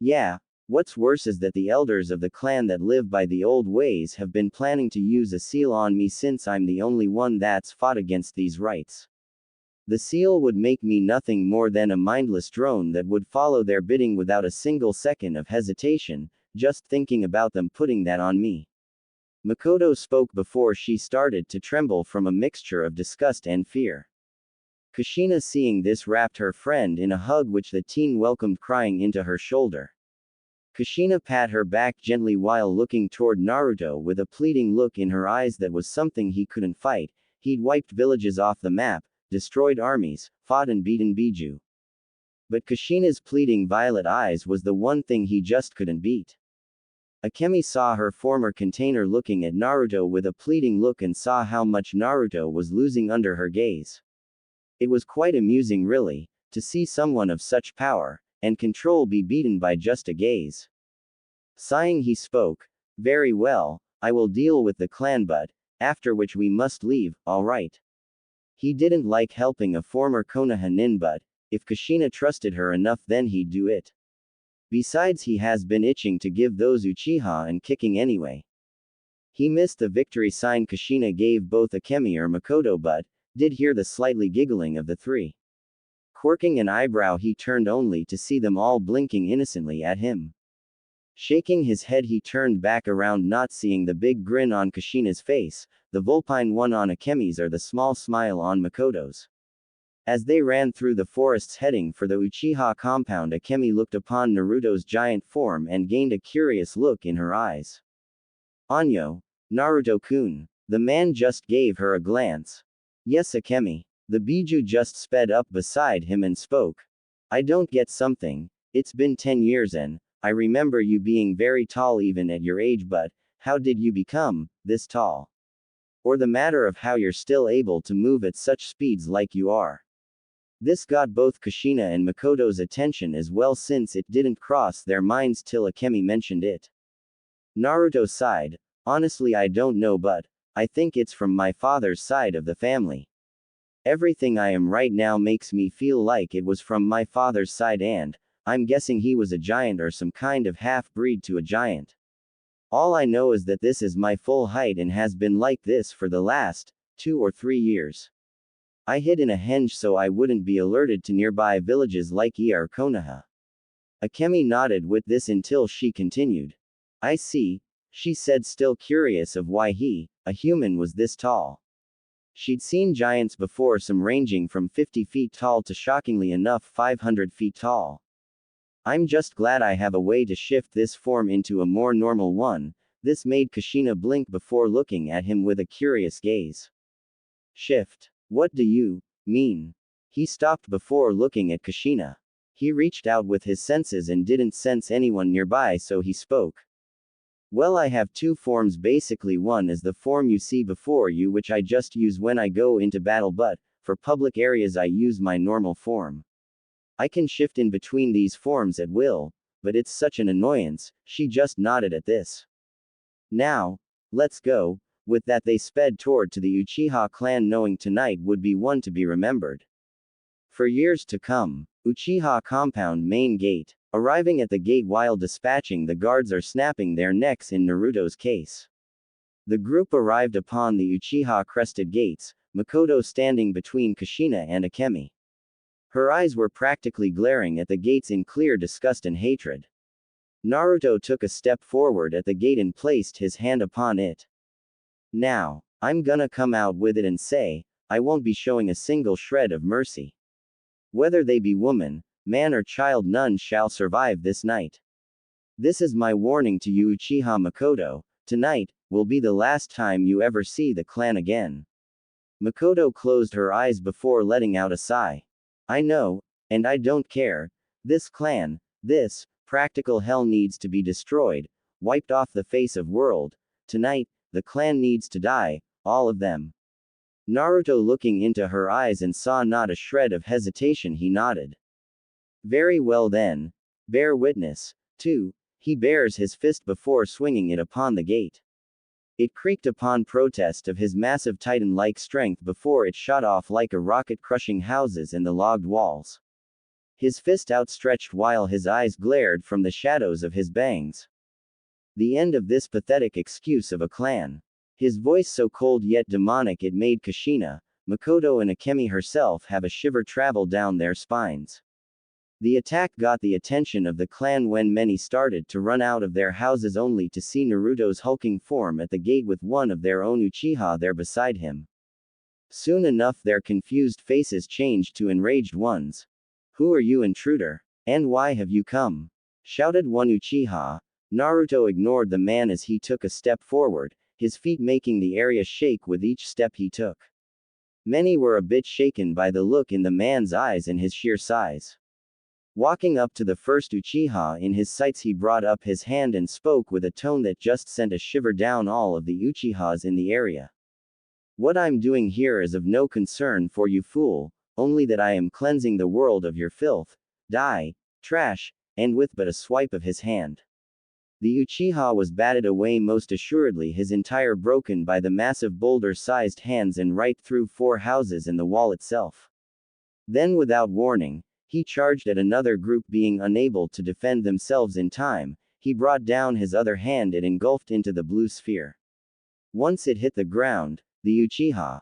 Yeah, what's worse is that the elders of the clan that live by the old ways have been planning to use a seal on me since I'm the only one that's fought against these rites. The seal would make me nothing more than a mindless drone that would follow their bidding without a single second of hesitation, just thinking about them putting that on me. Makoto spoke before she started to tremble from a mixture of disgust and fear. Kushina, seeing this, wrapped her friend in a hug which the teen welcomed, crying into her shoulder. Kushina pat her back gently while looking toward Naruto with a pleading look in her eyes that was something he couldn't fight. He'd wiped villages off the map, destroyed armies, fought and beaten Biju. But Kushina's pleading violet eyes was the one thing he just couldn't beat. Akemi saw her former container looking at Naruto with a pleading look and saw how much Naruto was losing under her gaze. It was quite amusing, really, to see someone of such power and control be beaten by just a gaze. Sighing, he spoke, "Very well, I will deal with the clan, but after which we must leave, all right?" He didn't like helping a former Konoha nin, but if Kushina trusted her enough, then he'd do it. Besides, he has been itching to give those Uchiha and kicking anyway. He missed the victory sign Kushina gave both Akemi or Makoto, but did hear the slightly giggling of the 3. Quirking an eyebrow, he turned only to see them all blinking innocently at him. Shaking his head, he turned back around, not seeing the big grin on Kushina's face, the vulpine one on Akemi's, or the small smile on Makoto's. As they ran through the forests heading for the Uchiha compound, Akemi looked upon Naruto's giant form and gained a curious look in her eyes. "Anyo, Naruto-kun." The man just gave her a glance. "Yes, Akemi." The Biju just sped up beside him and spoke. "I don't get something. It's been 10 years and I remember you being very tall even at your age, but how did you become this tall? Or the matter of how you're still able to move at such speeds like you are." This got both Kushina and Makoto's attention as well, since it didn't cross their minds till Akemi mentioned it. Naruto sighed. "Honestly, I don't know, but I think it's from my father's side of the family. Everything I am right now makes me feel like it was from my father's side, and I'm guessing he was a giant or some kind of half-breed to a giant. All I know is that this is my full height and has been like this for the last 2 or 3 years. I hid in a henge so I wouldn't be alerted to nearby villages like Ie or Konoha." Akemi nodded with this until she continued. "I see," she said, still curious of why he, a human, was this tall. She'd seen giants before, some ranging from 50 feet tall to, shockingly enough, 500 feet tall. "I'm just glad I have a way to shift this form into a more normal one." This made Kushina blink before looking at him with a curious gaze. "Shift? What do you mean?" He stopped before looking at Kushina. He reached out with his senses and didn't sense anyone nearby, so he spoke. "Well, I have 2 forms basically. One is the form you see before you, which I just use when I go into battle, but for public areas I use my normal form. I can shift in between these forms at will, but it's such an annoyance." She just nodded at this. "Now, let's go." With that, they sped toward to the Uchiha clan, knowing tonight would be one to be remembered for years to come. Uchiha compound main gate. Arriving at the gate while dispatching the guards are snapping their necks in Naruto's case. The group arrived upon the Uchiha crested gates, Makoto standing between Kushina and Akemi. Her eyes were practically glaring at the gates in clear disgust and hatred. Naruto took a step forward at the gate and placed his hand upon it. Now, I'm gonna come out with it and say, I won't be showing a single shred of mercy. Whether they be woman, man or child, none shall survive this night. This is my warning to you, Uchiha Makoto. Tonight will be the last time you ever see the clan again. Makoto closed her eyes before letting out a sigh. I know, and I don't care. This clan, this practical hell needs to be destroyed, wiped off the face of world. Tonight, the clan needs to die, all of them. Naruto, looking into her eyes and saw not a shred of hesitation, he nodded. Very well then. Bear witness. 2. He bares his fist before swinging it upon the gate. It creaked upon protest of his massive titan-like strength before it shot off like a rocket, crushing houses and the logged walls. His fist outstretched while his eyes glared from the shadows of his bangs. The end of this pathetic excuse of a clan. His voice so cold yet demonic it made Kushina, Makoto and Akemi herself have a shiver travel down their spines. The attack got the attention of the clan when many started to run out of their houses only to see Naruto's hulking form at the gate with one of their own Uchiha there beside him. Soon enough their confused faces changed to enraged ones. Who are you, intruder? And why have you come? Shouted one Uchiha. Naruto ignored the man as he took a step forward, his feet making the area shake with each step he took. Many were a bit shaken by the look in the man's eyes and his sheer size. Walking up to the first Uchiha in his sights, he brought up his hand and spoke with a tone that just sent a shiver down all of the Uchihas in the area. What I'm doing here is of no concern for you, fool, only that I am cleansing the world of your filth, dye, trash, and with but a swipe of his hand. The Uchiha was batted away, most assuredly his entire broken by the massive boulder-sized hands and right through 4 houses and the wall itself. Then without warning, he charged at another group. Being unable to defend themselves in time, he brought down his other hand and engulfed into the blue sphere. Once it hit the ground, the Uchiha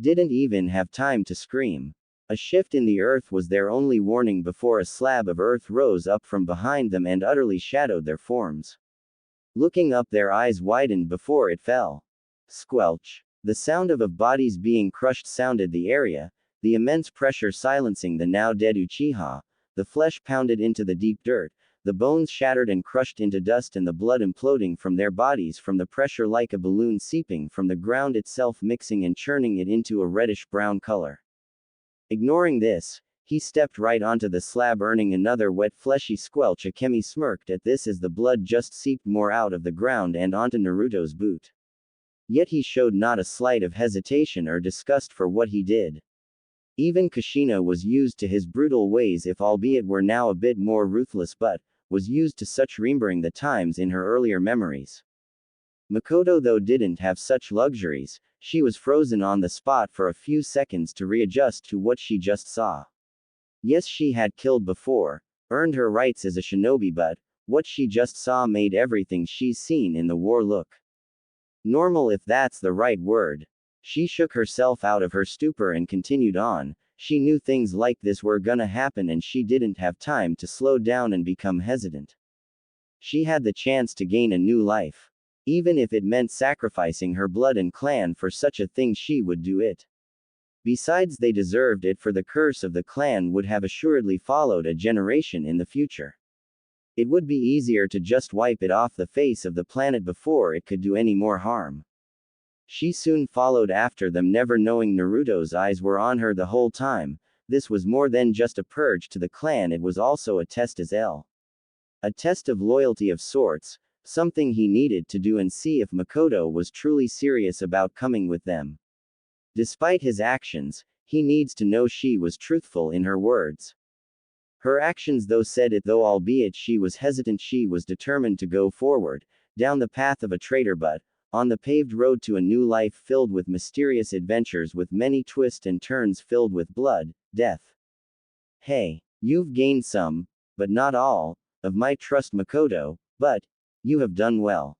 didn't even have time to scream. A shift in the earth was their only warning before a slab of earth rose up from behind them and utterly shadowed their forms. Looking up, their eyes widened before it fell. Squelch. The sound of bodies being crushed sounded the area, the immense pressure silencing the now dead Uchiha, the flesh pounded into the deep dirt, the bones shattered and crushed into dust, and the blood imploding from their bodies from the pressure like a balloon seeping from the ground itself, mixing and churning it into a reddish-brown color. Ignoring this, he stepped right onto the slab, earning another wet fleshy squelch. Akemi smirked at this as the blood just seeped more out of the ground and onto Naruto's boot. Yet he showed not a slight of hesitation or disgust for what he did. Even Kushina was used to his brutal ways, if albeit were now a bit more ruthless, but was used to such, remembering the times in her earlier memories. Makoto, though, didn't have such luxuries. She was frozen on the spot for a few seconds to readjust to what she just saw. Yes, she had killed before, earned her rights as a shinobi, but what she just saw made everything she's seen in the war look normal, if that's the right word. She shook herself out of her stupor and continued on. She knew things like this were gonna happen, and she didn't have time to slow down and become hesitant. She had the chance to gain a new life. Even if it meant sacrificing her blood and clan for such a thing, she would do it. Besides, they deserved it, for the curse of the clan would have assuredly followed a generation in the future. It would be easier to just wipe it off the face of the planet before it could do any more harm. She soon followed after them, never knowing Naruto's eyes were on her the whole time. This was more than just a purge to the clan, it was also a test a test of loyalty of sorts, something he needed to do and see if Makoto was truly serious about coming with them. Despite his actions, he needs to know she was truthful in her words. Her actions, though, said it, though albeit she was hesitant, she was determined to go forward, down the path of a traitor, but on the paved road to a new life filled with mysterious adventures, with many twists and turns, filled with blood, death. Hey, you've gained some, but not all, of my trust, Makoto, but you have done well.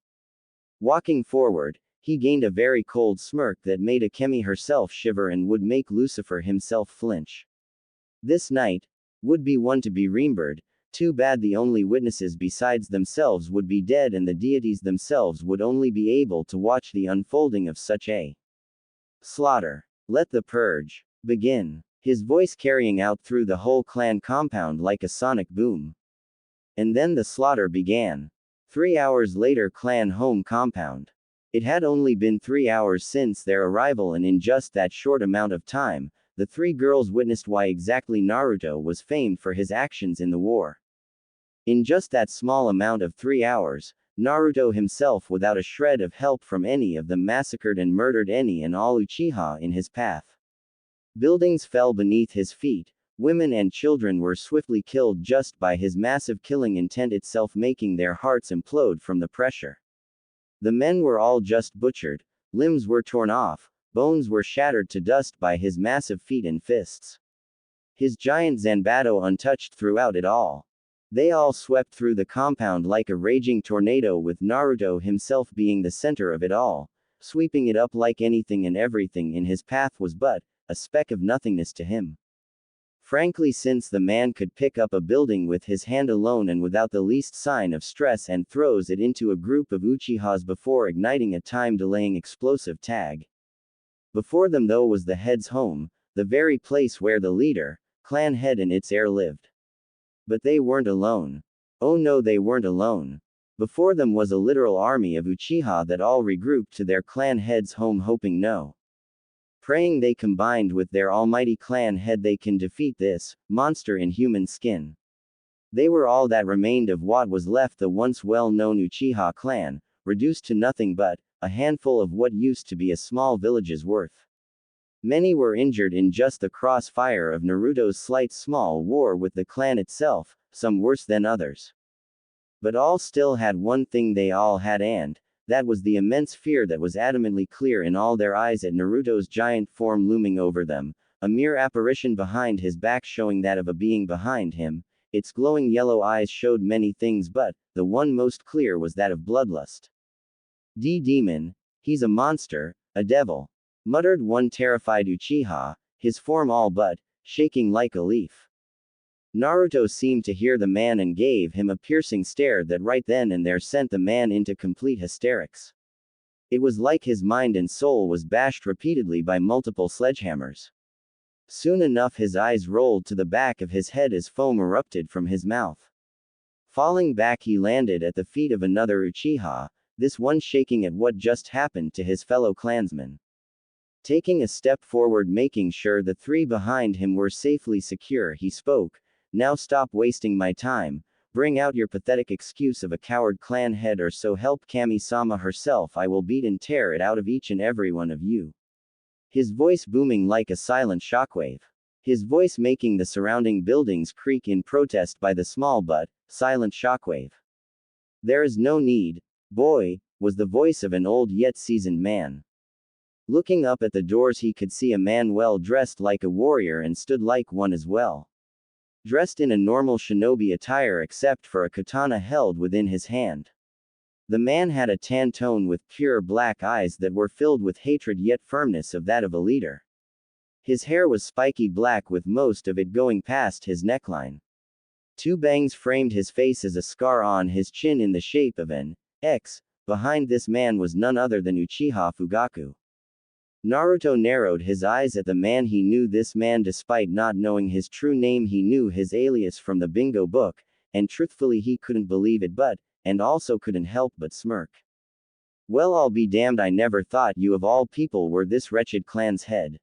Walking forward, he gained a very cold smirk that made Akemi herself shiver and would make Lucifer himself flinch. This night would be one to be remembered. Too bad the only witnesses besides themselves would be dead and the deities themselves would only be able to watch the unfolding of such a slaughter. Let the purge begin. His voice carrying out through the whole clan compound like a sonic boom. And then the slaughter began. 3 hours later, clan home compound. It had only been 3 hours since their arrival, and in just that short amount of time, the three girls witnessed why exactly Naruto was famed for his actions in the war. In just that small amount of 3 hours, Naruto himself, without a shred of help from any of them, massacred and murdered any and all Uchiha in his path. Buildings fell beneath his feet, women and children were swiftly killed just by his massive killing intent itself, making their hearts implode from the pressure. The men were all just butchered, limbs were torn off, bones were shattered to dust by his massive feet and fists. His giant Zanbato untouched throughout it all. They all swept through the compound like a raging tornado, with Naruto himself being the center of it all, sweeping it up like anything and everything in his path was but a speck of nothingness to him. Frankly, since the man could pick up a building with his hand alone and without the least sign of stress and throws it into a group of Uchihas before igniting a time-delaying explosive tag. Before them though was the head's home, the very place where the leader, clan head and its heir lived. But they weren't alone. Oh no, they weren't alone. Before them was a literal army of Uchiha that all regrouped to their clan head's home, hoping, no, praying they combined with their almighty clan head they can defeat this monster in human skin. They were all that remained of what was left the once well-known Uchiha clan, reduced to nothing but a handful of what used to be a small village's worth. Many were injured in just the crossfire of Naruto's slight small war with the clan itself, some worse than others. But all still had one thing they all had, and that was the immense fear that was adamantly clear in all their eyes at Naruto's giant form looming over them, a mere apparition behind his back showing that of a being behind him. Its glowing yellow eyes showed many things, but the one most clear was that of bloodlust. Demon, he's a monster, a devil, muttered one terrified Uchiha, his form all but shaking like a leaf. Naruto seemed to hear the man and gave him a piercing stare that right then and there sent the man into complete hysterics. It was like his mind and soul was bashed repeatedly by multiple sledgehammers. Soon enough his eyes rolled to the back of his head as foam erupted from his mouth. Falling back he landed at the feet of another Uchiha, this one shaking at what just happened to his fellow clansmen. Taking a step forward, making sure the three behind him were safely secure, he spoke, "Now stop wasting my time, bring out your pathetic excuse of a coward clan head, or so help Kami-sama herself I will beat and tear it out of each and every one of you." His voice booming like a silent shockwave. His voice making the surrounding buildings creak in protest by the small but silent shockwave. "There is no need, boy," was the voice of an old yet seasoned man. Looking up at the doors he could see a man well dressed like a warrior and stood like one as well. Dressed in a normal shinobi attire except for a katana held within his hand. The man had a tan tone with pure black eyes that were filled with hatred yet firmness of that of a leader. His hair was spiky black with most of it going past his neckline. Two bangs framed his face as a scar on his chin in the shape of an X. Behind this man was none other than Uchiha Fugaku. Naruto narrowed his eyes at the man. He knew this man despite not knowing his true name. He knew his alias from the bingo book, and truthfully he couldn't believe it and also couldn't help but smirk. "Well, I'll be damned, I never thought you of all people were this wretched clan's head.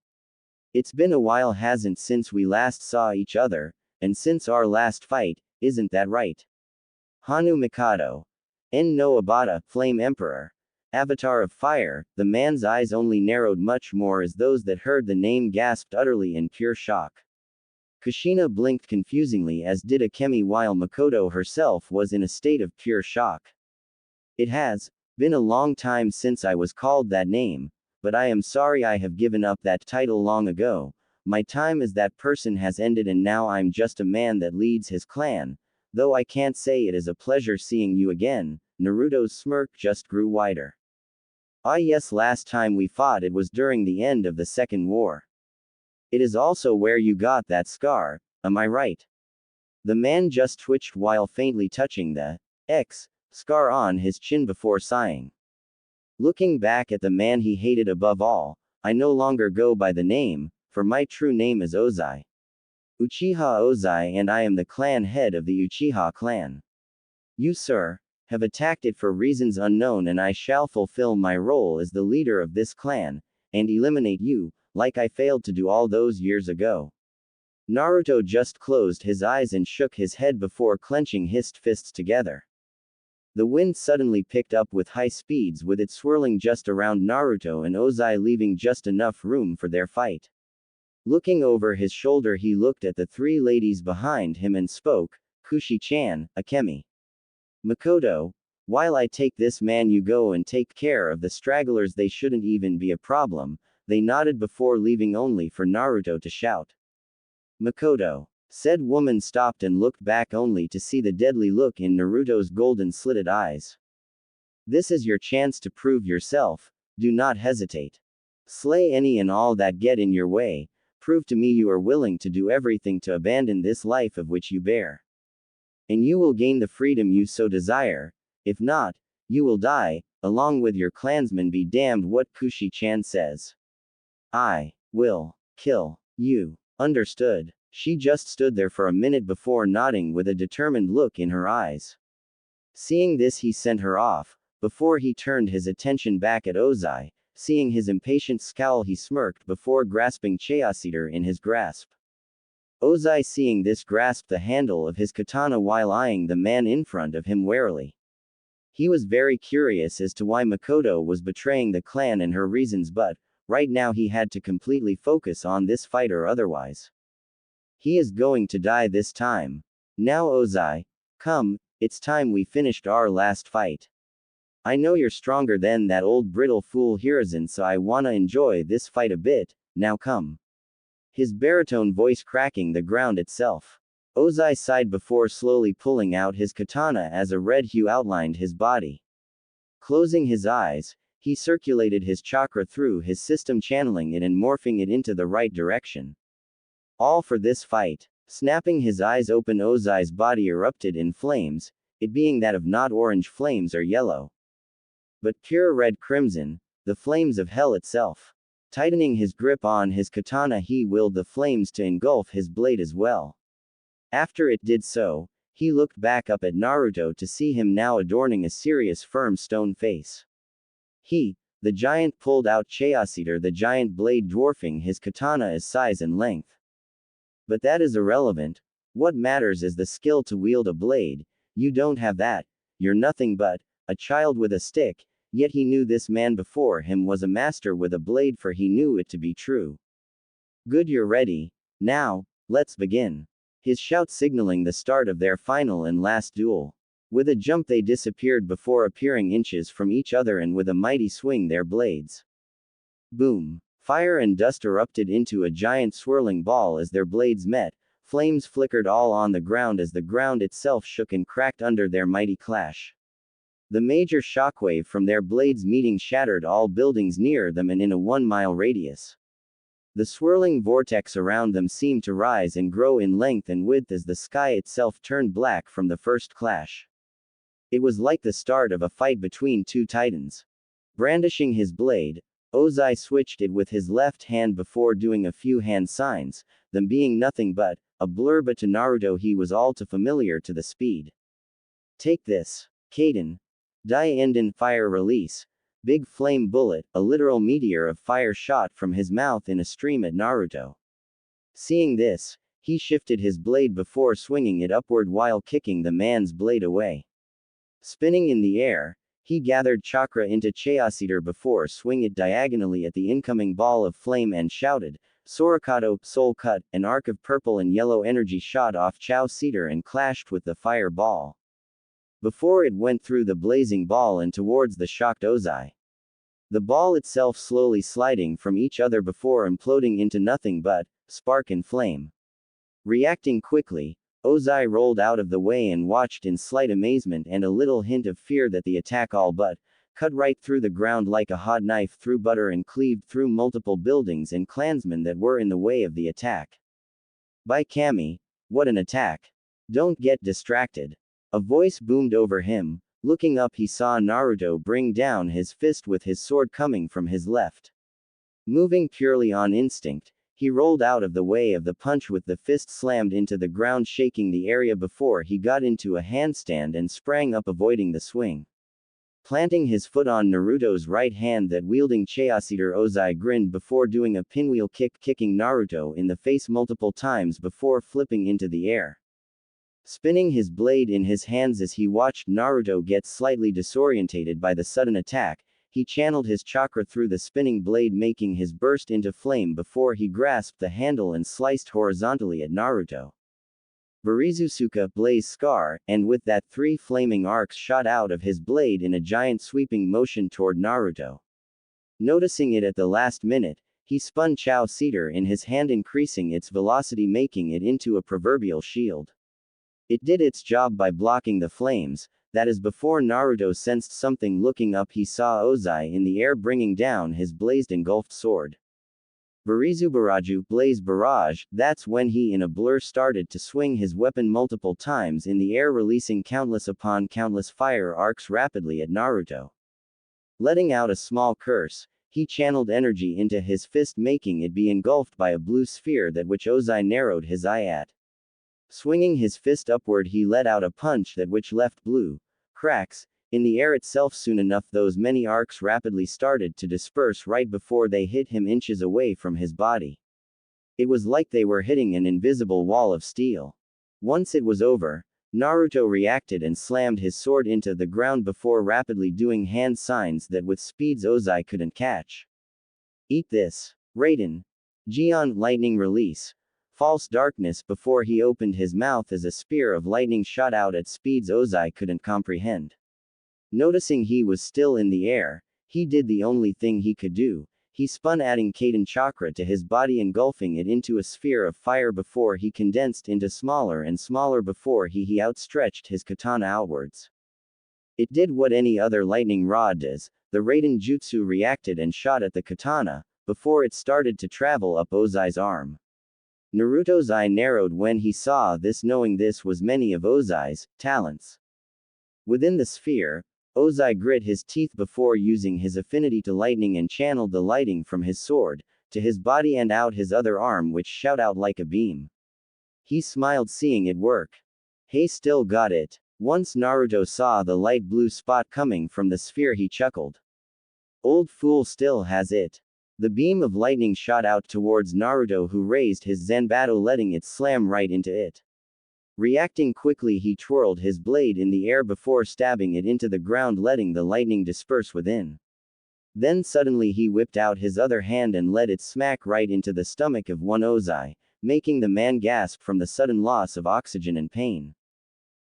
It's been a while, hasn't, since we last saw each other, and since our last fight, isn't that right? Hanu Mikado. En no Abata, Flame Emperor. Avatar of Fire." The man's eyes only narrowed much more as those that heard the name gasped utterly in pure shock. Kushina blinked confusingly, as did Akemi, while Makoto herself was in a state of pure shock. "It has been a long time since I was called that name, but I am sorry I have given up that title long ago. My time as that person has ended and now I'm just a man that leads his clan, though I can't say it is a pleasure seeing you again." Naruto's smirk just grew wider. Ah yes, last time we fought it was during the end of the Second War. It is also where you got that scar, am I right? The man just twitched while faintly touching the X scar on his chin before sighing. Looking back at the man he hated above all, I no longer go by the name, for my true name is Ozai. Uchiha Ozai, and I am the clan head of the Uchiha clan. You, sir, have attacked it for reasons unknown, and I shall fulfill my role as the leader of this clan, and eliminate you, like I failed to do all those years ago. Naruto just closed his eyes and shook his head before clenching his fists together. The wind suddenly picked up with high speeds, with it swirling just around Naruto and Ozai, leaving just enough room for their fight. Looking over his shoulder, he looked at the three ladies behind him and spoke, Kushi-chan, Akemi. Makoto, while I take this man, you go and take care of the stragglers, they shouldn't even be a problem. They nodded before leaving, only for Naruto to shout. Makoto. Said woman stopped and looked back only to see the deadly look in Naruto's golden slitted eyes. This is your chance to prove yourself, do not hesitate. Slay any and all that get in your way, prove to me you are willing to do everything to abandon this life of which you bear. And you will gain the freedom you so desire, if not, you will die, along with your clansmen, be damned what Kushi-chan says. I will kill you. Understood. She just stood there for a minute before nodding with a determined look in her eyes. Seeing this, he sent her off. Before he turned his attention back at Ozai, seeing his impatient scowl, he smirked before grasping Chaos Eater in his grasp. Ozai, seeing this, grasped the handle of his katana while eyeing the man in front of him warily. He was very curious as to why Makoto was betraying the clan and her reasons, but right now he had to completely focus on this fight or otherwise. He is going to die this time. Now Ozai, come, it's time we finished our last fight. I know you're stronger than that old brittle fool Hiruzen, so I wanna enjoy this fight a bit, now come. His baritone voice cracking the ground itself. Ozai sighed before slowly pulling out his katana as a red hue outlined his body. Closing his eyes, he circulated his chakra through his system, channeling it and morphing it into the right direction. All for this fight. Snapping his eyes open, Ozai's body erupted in flames, it being that of not orange flames or yellow, but pure red crimson, the flames of hell itself. Tightening his grip on his katana, he willed the flames to engulf his blade as well. After it did so, he looked back up at Naruto to see him now adorning a serious firm stone face. The giant, pulled out Chaos Eater, the giant blade dwarfing his katana as size and length. But that is irrelevant. What matters is the skill to wield a blade. You don't have that, you're nothing but a child with a stick, yet he knew this man before him was a master with a blade, for he knew it to be true. Good, you're ready. Now, let's begin. His shout signaling the start of their final and last duel. With a jump they disappeared before appearing inches from each other, and with a mighty swing their blades. Boom. Fire and dust erupted into a giant swirling ball as their blades met, flames flickered all on the ground as the ground itself shook and cracked under their mighty clash. The major shockwave from their blades meeting shattered all buildings near them and in a 1-mile radius. The swirling vortex around them seemed to rise and grow in length and width as the sky itself turned black from the first clash. It was like the start of a fight between two titans. Brandishing his blade, Ozai switched it with his left hand before doing a few hand signs, them being nothing but a blur, but to Naruto he was all too familiar to the speed. Take this. Kaden. Dai Enden fire release. Big flame bullet, a literal meteor of fire shot from his mouth in a stream at Naruto. Seeing this, he shifted his blade before swinging it upward while kicking the man's blade away. Spinning in the air, he gathered chakra into Chaos Eater before swing it diagonally at the incoming ball of flame and shouted, Sorakato, Soul Cut. An arc of purple and yellow energy shot off Chaos Eater and clashed with the fire ball. Before it went through the blazing ball and towards the shocked Ozai. The ball itself slowly sliding from each other before imploding into nothing but spark and flame. Reacting quickly, Ozai rolled out of the way and watched in slight amazement and a little hint of fear that the attack all but cut right through the ground like a hot knife through butter and cleaved through multiple buildings and clansmen that were in the way of the attack. By Kami, what an attack! Don't get distracted. A voice boomed over him. Looking up, he saw Naruto bring down his fist with his sword coming from his left. Moving purely on instinct, he rolled out of the way of the punch with the fist slammed into the ground, shaking the area before he got into a handstand and sprang up, avoiding the swing. Planting his foot on Naruto's right hand that wielding Chaos Eater, Ozai grinned before doing a pinwheel kick, kicking Naruto in the face multiple times before flipping into the air. Spinning his blade in his hands as he watched Naruto get slightly disorientated by the sudden attack, he channeled his chakra through the spinning blade, making his burst into flame before he grasped the handle and sliced horizontally at Naruto. Barizusuka, blaze scar, and with that 3 flaming arcs shot out of his blade in a giant sweeping motion toward Naruto. Noticing it at the last minute, he spun Chao Cedar in his hand, increasing its velocity, making it into a proverbial shield. It did its job by blocking the flames. That is before Naruto sensed something. Looking up, he saw Ozai in the air bringing down his blazed engulfed sword. Barizubaraju, blaze barrage. That's when he in a blur started to swing his weapon multiple times in the air, releasing countless upon countless fire arcs rapidly at Naruto. Letting out a small curse, he channeled energy into his fist, making it be engulfed by a blue sphere that which Ozai narrowed his eye at. Swinging his fist upward, he let out a punch that which left blue cracks in the air itself. Soon enough, those many arcs rapidly started to disperse right before they hit him inches away from his body. It was like they were hitting an invisible wall of steel. Once it was over, Naruto reacted and slammed his sword into the ground before rapidly doing hand signs that with speeds Ozai couldn't catch. Eat this. Raiden. Gion, lightning release. False darkness before he opened his mouth as a spear of lightning shot out at speeds Ozai couldn't comprehend. Noticing he was still in the air, he did the only thing he could do. He spun, adding Kaden chakra to his body, engulfing it into a sphere of fire before he condensed into smaller and smaller before he outstretched his katana outwards. It did what any other lightning rod does. The Raiden jutsu reacted and shot at the katana before it started to travel up Ozai's arm. Naruto's eye narrowed when he saw this, knowing this was many of Ozai's talents. Within the sphere, Ozai grit his teeth before using his affinity to lightning and channeled the lighting from his sword to his body and out his other arm, which shot out like a beam. He smiled seeing it work. Hey, still got it. Once Naruto saw the light blue spot coming from the sphere, he chuckled. Old fool still has it. The beam of lightning shot out towards Naruto, who raised his Zanbato, letting it slam right into it. Reacting quickly, he twirled his blade in the air before stabbing it into the ground, letting the lightning disperse within. Then suddenly he whipped out his other hand and let it smack right into the stomach of one Ozai, making the man gasp from the sudden loss of oxygen and pain.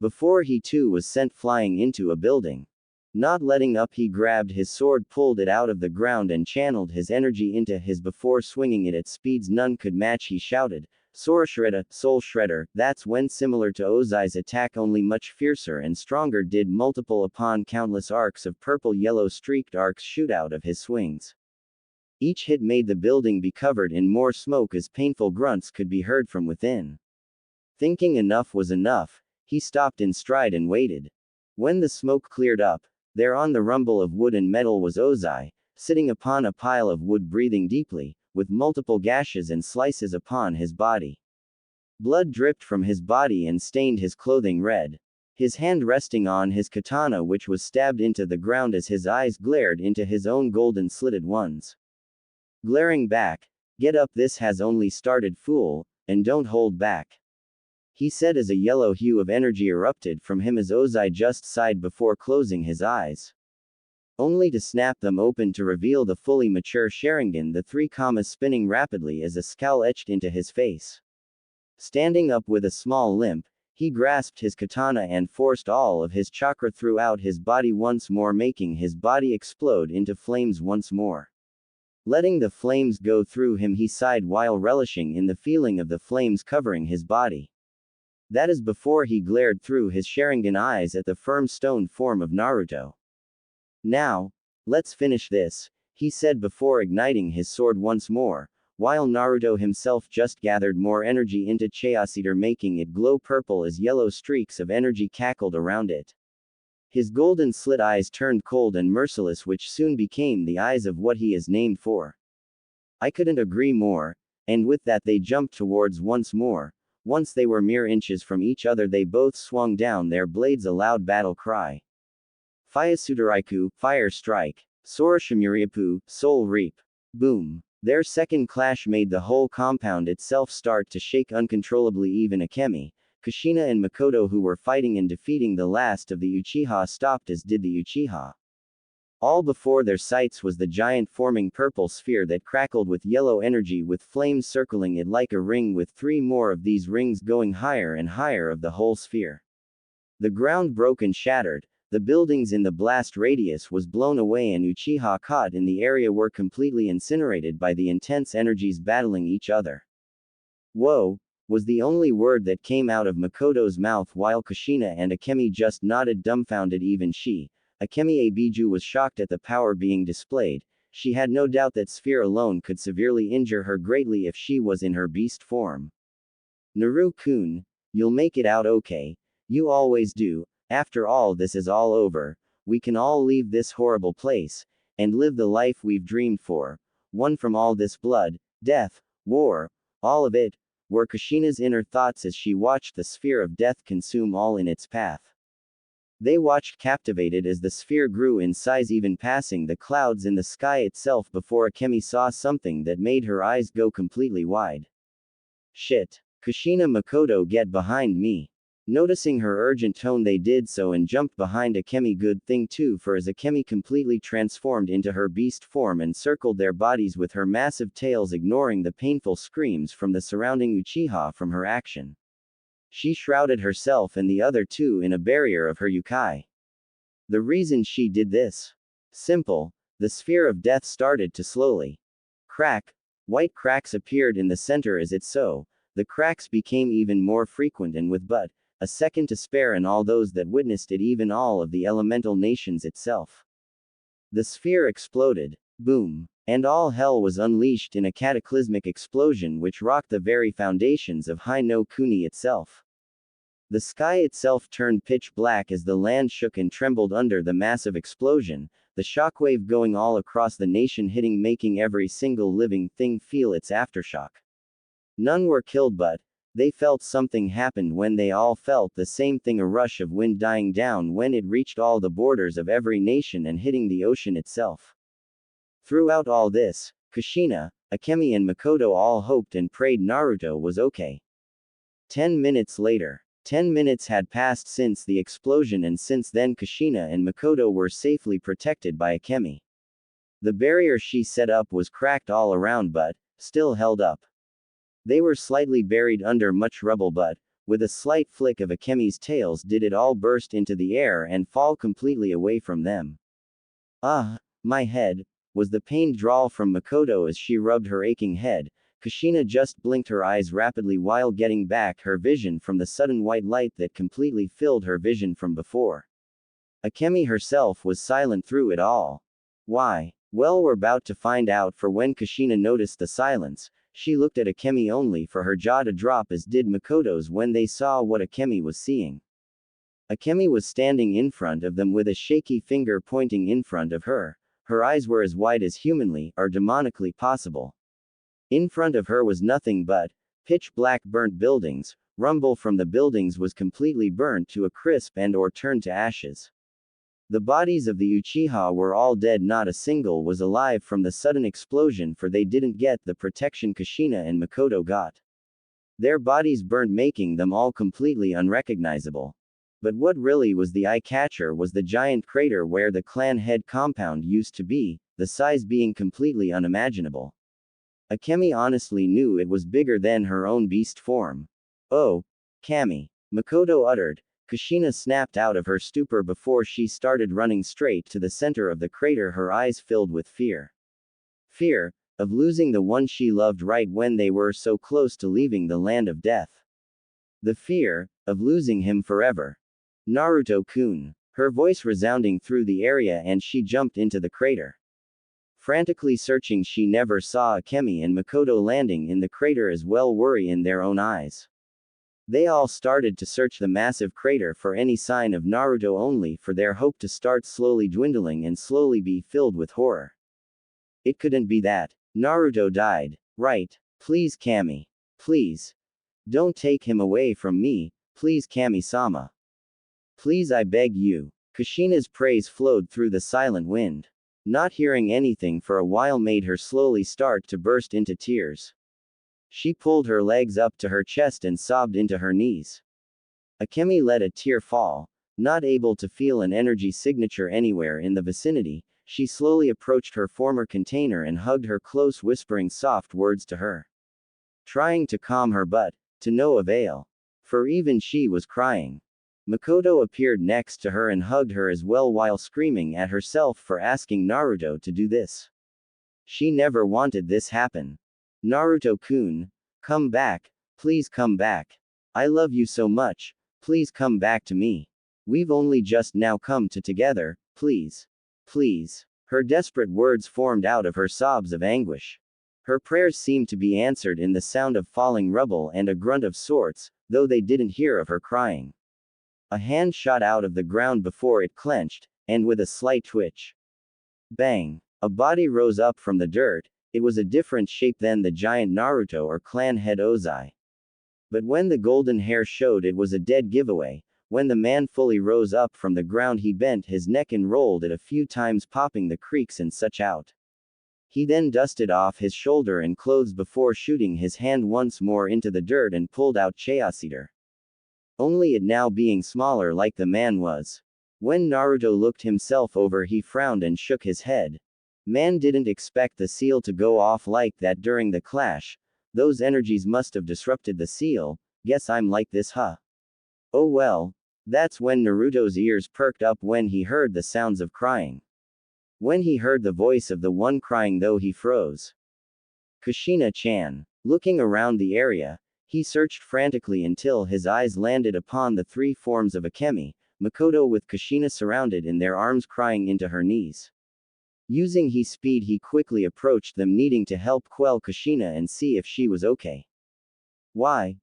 Before he too was sent flying into a building. Not letting up, he grabbed his sword, pulled it out of the ground and channeled his energy into his before swinging it at speeds none could match. He shouted, Sora Shredder, Soul Shredder. That's when, similar to Ozai's attack, only much fiercer and stronger, did multiple upon countless arcs of purple-yellow streaked arcs shoot out of his swings. Each hit made the building be covered in more smoke as painful grunts could be heard from within. Thinking enough was enough, he stopped in stride and waited. When the smoke cleared up, there on the rumble of wood and metal was Ozai, sitting upon a pile of wood, breathing deeply, with multiple gashes and slices upon his body. Blood dripped from his body and stained his clothing red. His hand resting on his katana, which was stabbed into the ground as his eyes glared into his own golden slitted ones. Glaring back, "Get up, this has only started, fool, and don't hold back," he said as a yellow hue of energy erupted from him as Ozai just sighed before closing his eyes. Only to snap them open to reveal the fully mature Sharingan, the 3 commas spinning rapidly as a scowl etched into his face. Standing up with a small limp, he grasped his katana and forced all of his chakra throughout his body once more, making his body explode into flames once more. Letting the flames go through him, he sighed while relishing in the feeling of the flames covering his body. That is before he glared through his Sharingan eyes at the firm stone form of Naruto. Now, Let's finish this, he said before igniting his sword once more, while Naruto himself just gathered more energy into Chaos Eater, making it glow purple as yellow streaks of energy cackled around it. His golden slit eyes turned cold and merciless, which soon became the eyes of what he is named for. I couldn't agree more, and with that they jumped towards once more. Once they were mere inches from each other, they both swung down their blades, a loud battle cry. Fyasudoraiku, fire strike. Soroshimuryupu, soul reap. Boom. Their second clash made the whole compound itself start to shake uncontrollably. Even Akemi, Kushina and Makoto, who were fighting and defeating the last of the Uchiha, stopped, as did the Uchiha. All before their sights was the giant forming purple sphere that crackled with yellow energy, with flames circling it like a ring, with 3 more of these rings going higher and higher of the whole sphere. The ground broke and shattered. The buildings in the blast radius was blown away, and Uchiha caught in the area were completely incinerated by the intense energies battling each other. Whoa, was the only word that came out of Makoto's mouth, while Kushina and Akemi just nodded dumbfounded. Even she, Akemi Abiju, was shocked at the power being displayed. She had no doubt that sphere alone could severely injure her greatly if she was in her beast form. Naru-kun, you'll make it out okay. You always do. After all this is all over, we can all leave this horrible place, and live the life we've dreamed for. One from all this blood, death, war, all of it, were Kushina's inner thoughts as she watched the sphere of death consume all in its path. They watched captivated as the sphere grew in size, even passing the clouds in the sky itself, before Akemi saw something that made her eyes go completely wide. Shit. Kushina, Makoto, get behind me. Noticing her urgent tone, they did so and jumped behind Akemi. Good thing too, for as Akemi completely transformed into her beast form and circled their bodies with her massive tails, ignoring the painful screams from the surrounding Uchiha from her action. She shrouded herself and the other two in a barrier of her yukai. The reason she did this? Simple. The sphere of death started to slowly crack. White cracks appeared in the center. As it so, the cracks became even more frequent, and with but a second to spare, and all those that witnessed it, even all of the elemental nations itself. The sphere exploded. Boom. And all hell was unleashed in a cataclysmic explosion which rocked the very foundations of Hai no Kuni itself. The sky itself turned pitch black as the land shook and trembled under the massive explosion, the shockwave going all across the nation, hitting, making every single living thing feel its aftershock. None were killed, but they felt something happened when they all felt the same thing, a rush of wind dying down when it reached all the borders of every nation and hitting the ocean itself. Throughout all this, Kushina, Akemi and Makoto all hoped and prayed Naruto was okay. 10 minutes later. 10 minutes had passed since the explosion, and since then Kushina and Makoto were safely protected by Akemi. The barrier she set up was cracked all around but still held up. They were slightly buried under much rubble, but with a slight flick of Akemi's tails did it all burst into the air and fall completely away from them. My head, was the pained drawl from Makoto as she rubbed her aching head. Kushina just blinked her eyes rapidly while getting back her vision from the sudden white light that completely filled her vision from before. Akemi herself was silent through it all. Why? Well, we're about to find out, for when Kushina noticed the silence, she looked at Akemi only for her jaw to drop, as did Makoto's when they saw what Akemi was seeing. Akemi was standing in front of them with a shaky finger pointing in front of her. Her eyes were as wide as humanly or demonically possible. In front of her was nothing but pitch black burnt buildings. Rumble from the buildings was completely burnt to a crisp and or turned to ashes. The bodies of the Uchiha were all dead, not a single was alive from the sudden explosion, for they didn't get the protection Kushina and Makoto got. Their bodies burnt, making them all completely unrecognizable. But what really was the eye-catcher was the giant crater where the clan head compound used to be, the size being completely unimaginable. Akemi honestly knew it was bigger than her own beast form. Oh, Kami, Makoto uttered. Kushina snapped out of her stupor before she started running straight to the center of the crater, her eyes filled with fear. Fear of losing the one she loved right when they were so close to leaving the land of death. The fear of losing him forever. Naruto-kun. her voice resounding through the area, and she jumped into the crater. Frantically searching, she never saw Akemi and Makoto landing in the crater as well, worry in their own eyes. They all started to search the massive crater for any sign of Naruto, only for their hope to start slowly dwindling and slowly be filled with horror. It couldn't be that. Naruto died. Right. Please, Kami. Please. Don't take him away from me, please, Kami-sama. Please, I beg you. Kushina's praise flowed through the silent wind. Not hearing anything for a while made her slowly start to burst into tears. She pulled her legs up to her chest and sobbed into her knees. Akemi let a tear fall. Not able to feel an energy signature anywhere in the vicinity, she slowly approached her former container and hugged her close, whispering soft words to her. Trying to calm her, but to no avail. For even she was crying. Makoto appeared next to her and hugged her as well, while screaming at herself for asking Naruto to do this. She never wanted this happen. Naruto-kun, come back, please come back. I love you so much, please come back to me. We've only just now come together, please. Please. Her desperate words formed out of her sobs of anguish. Her prayers seemed to be answered in the sound of falling rubble and a grunt of sorts, though they didn't hear of her crying. A hand shot out of the ground before it clenched, and with a slight twitch. Bang! A body rose up from the dirt. It was a different shape than the giant Naruto or clan head Ozai. But when the golden hair showed, it was a dead giveaway. When the man fully rose up from the ground, he bent his neck and rolled it a few times, popping the creaks and such out. He then dusted off his shoulder and clothes before shooting his hand once more into the dirt and pulled out Chaosider. Only it now being smaller like the man was. When Naruto looked himself over, he frowned and shook his head. Man didn't expect the seal to go off like that during the clash. Those energies must have disrupted the seal. Guess I'm like this, huh? Oh well. That's when Naruto's ears perked up when he heard the sounds of crying. When he heard the voice of the one crying, though, he froze. Kushina-chan. Looking around the area, he searched frantically until his eyes landed upon the three forms of Akemi, Makoto with Kushina surrounded in their arms, crying into her knees. Using his speed, he quickly approached them, needing to help quell Kushina and see if she was okay. Why,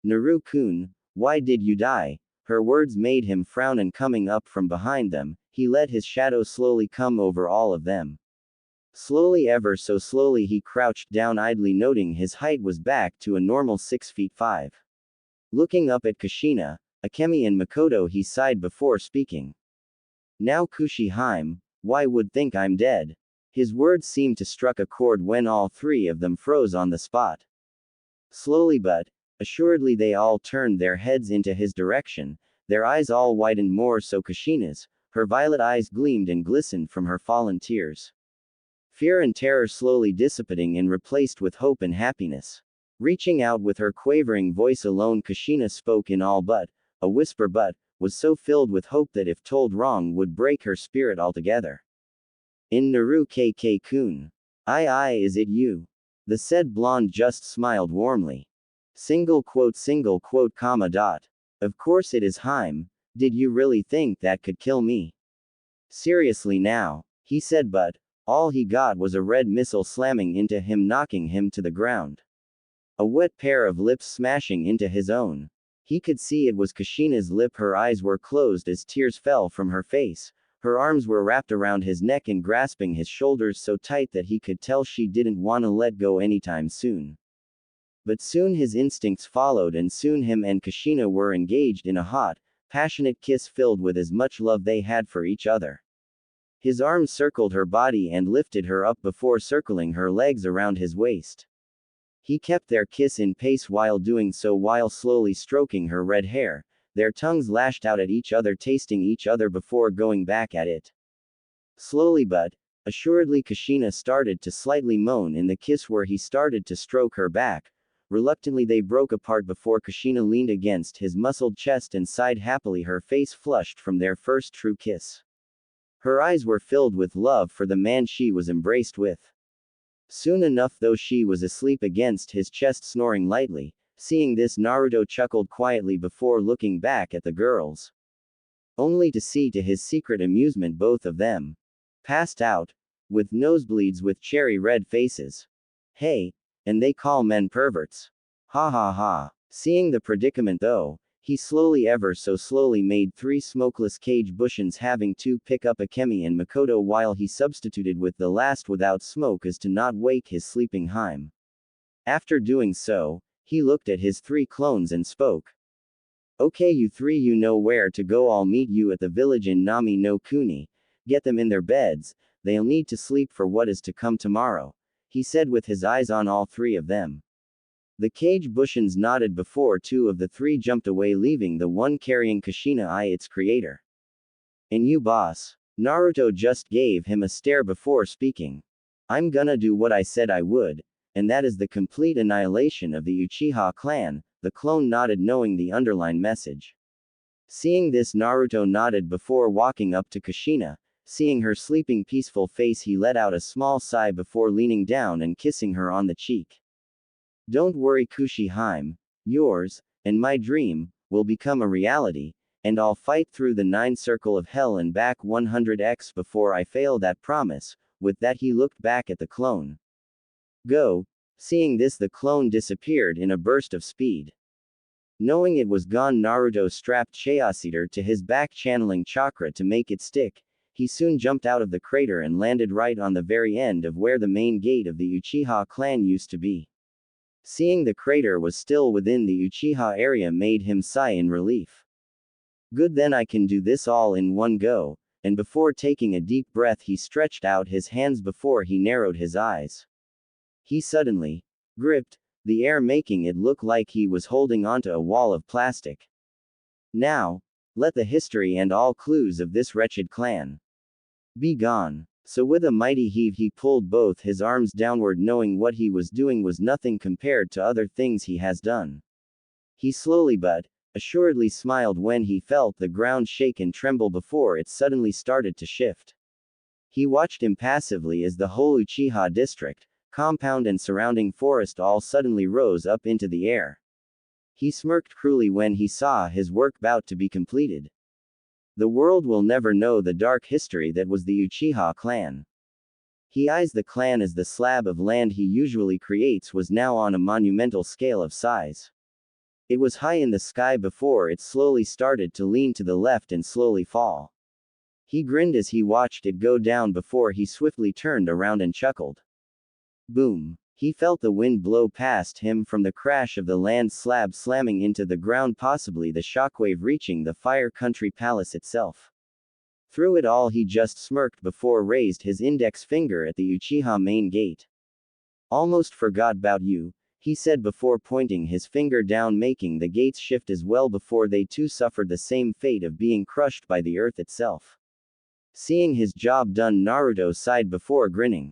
Naru-kun, why did you die? Her words made him frown, and coming up from behind them, he let his shadow slowly come over all of them. Slowly, ever so slowly, he crouched down, idly noting his height was back to a normal 6 feet 5. Looking up at Kushina, Akemi and Makoto, he sighed before speaking. Now Kushi-hime, why would think I'm dead? His words seemed to struck a chord when all three of them froze on the spot. Slowly but assuredly they all turned their heads into his direction, their eyes all widened more so Kushina's, her violet eyes gleamed and glistened from her fallen tears. Fear and terror slowly dissipating and replaced with hope and happiness. Reaching out with her quavering voice alone, Kushina spoke in all but a whisper, but was so filled with hope that if told wrong would break her spirit altogether. In Naru-kun. Is it you? The said blonde just smiled warmly. Single quote, comma dot. Of course it is Haim. Did you really think that could kill me? Seriously now, he said, but all he got was a red missile slamming into him, knocking him to the ground. A wet pair of lips smashing into his own. He could see it was Kushina's lip. Her eyes were closed as tears fell from her face. Her arms were wrapped around his neck and grasping his shoulders so tight that he could tell she didn't want to let go anytime soon. But soon his instincts followed, and soon him and Kushina were engaged in a hot, passionate kiss filled with as much love they had for each other. His arms circled her body and lifted her up before circling her legs around his waist. He kept their kiss in pace while doing so, while slowly stroking her red hair. Their tongues lashed out at each other, tasting each other before going back at it. Slowly but assuredly, Kushina started to slightly moan in the kiss where he started to stroke her back. Reluctantly they broke apart before Kushina leaned against his muscled chest and sighed happily, her face flushed from their first true kiss. Her eyes were filled with love for the man she was embraced with. Soon enough, though, she was asleep against his chest, snoring lightly. Seeing this, Naruto chuckled quietly before looking back at the girls. only to see to his secret amusement both of them passed out, with nosebleeds with cherry red faces. Hey, and they call men perverts. Ha ha ha. Seeing the predicament though, he slowly ever so slowly made 3 smokeless cage bushins having to pick up Akemi and Makoto while he substituted with the last without smoke as to not wake his sleeping Harem. After doing so, he looked at his 3 clones and spoke. Okay, you 3, you know where to go. I'll meet you at the village in Nami no Kuni. Get them in their beds, they'll need to sleep for what is to come tomorrow, he said with his eyes on all 3 of them. The cage bushins nodded before 2 of the 3 jumped away, leaving the one carrying Kushina its creator. And you boss? Naruto just gave him a stare before speaking. I'm gonna do what I said I would, and that is the complete annihilation of the Uchiha clan, the clone nodded knowing the underlined message. Seeing this, Naruto nodded before walking up to Kushina. Seeing her sleeping peaceful face, he let out a small sigh before leaning down and kissing her on the cheek. Don't worry Kushi-hime, yours, and my dream, will become a reality, and I'll fight through the 9 circle of hell and back 100x before I fail that promise. With that he looked back at the clone. Go. Seeing this, the clone disappeared in a burst of speed. Knowing it was gone, Naruto strapped Chayasiter to his back, channeling chakra to make it stick. He soon jumped out of the crater and landed right on the very end of where the main gate of the Uchiha clan used to be. Seeing the crater was still within the Uchiha area made him sigh in relief. Good, then I can do this all in one go, and before taking a deep breath he stretched out his hands before he narrowed his eyes. He suddenly gripped the air, making it look like he was holding onto a wall of plastic. Now, let the history and all clues of this wretched clan be gone. So with a mighty heave he pulled both his arms downward, knowing what he was doing was nothing compared to other things he has done. He slowly but assuredly smiled when he felt the ground shake and tremble before it suddenly started to shift. He watched impassively as the whole Uchiha district, compound and surrounding forest all suddenly rose up into the air. He smirked cruelly when he saw his work about to be completed. The world will never know the dark history that was the Uchiha clan. He eyes the clan as the slab of land he usually creates was now on a monumental scale of size. It was high in the sky before it slowly started to lean to the left and slowly fall. He grinned as he watched it go down before he swiftly turned around and chuckled. Boom. He felt the wind blow past him from the crash of the land slab slamming into the ground, possibly the shockwave reaching the Fire Country Palace itself. Through it all he just smirked before raised his index finger at the Uchiha main gate. Almost forgot about you, he said before pointing his finger down, making the gates shift as well before they too suffered the same fate of being crushed by the earth itself. Seeing his job done, Naruto sighed before grinning.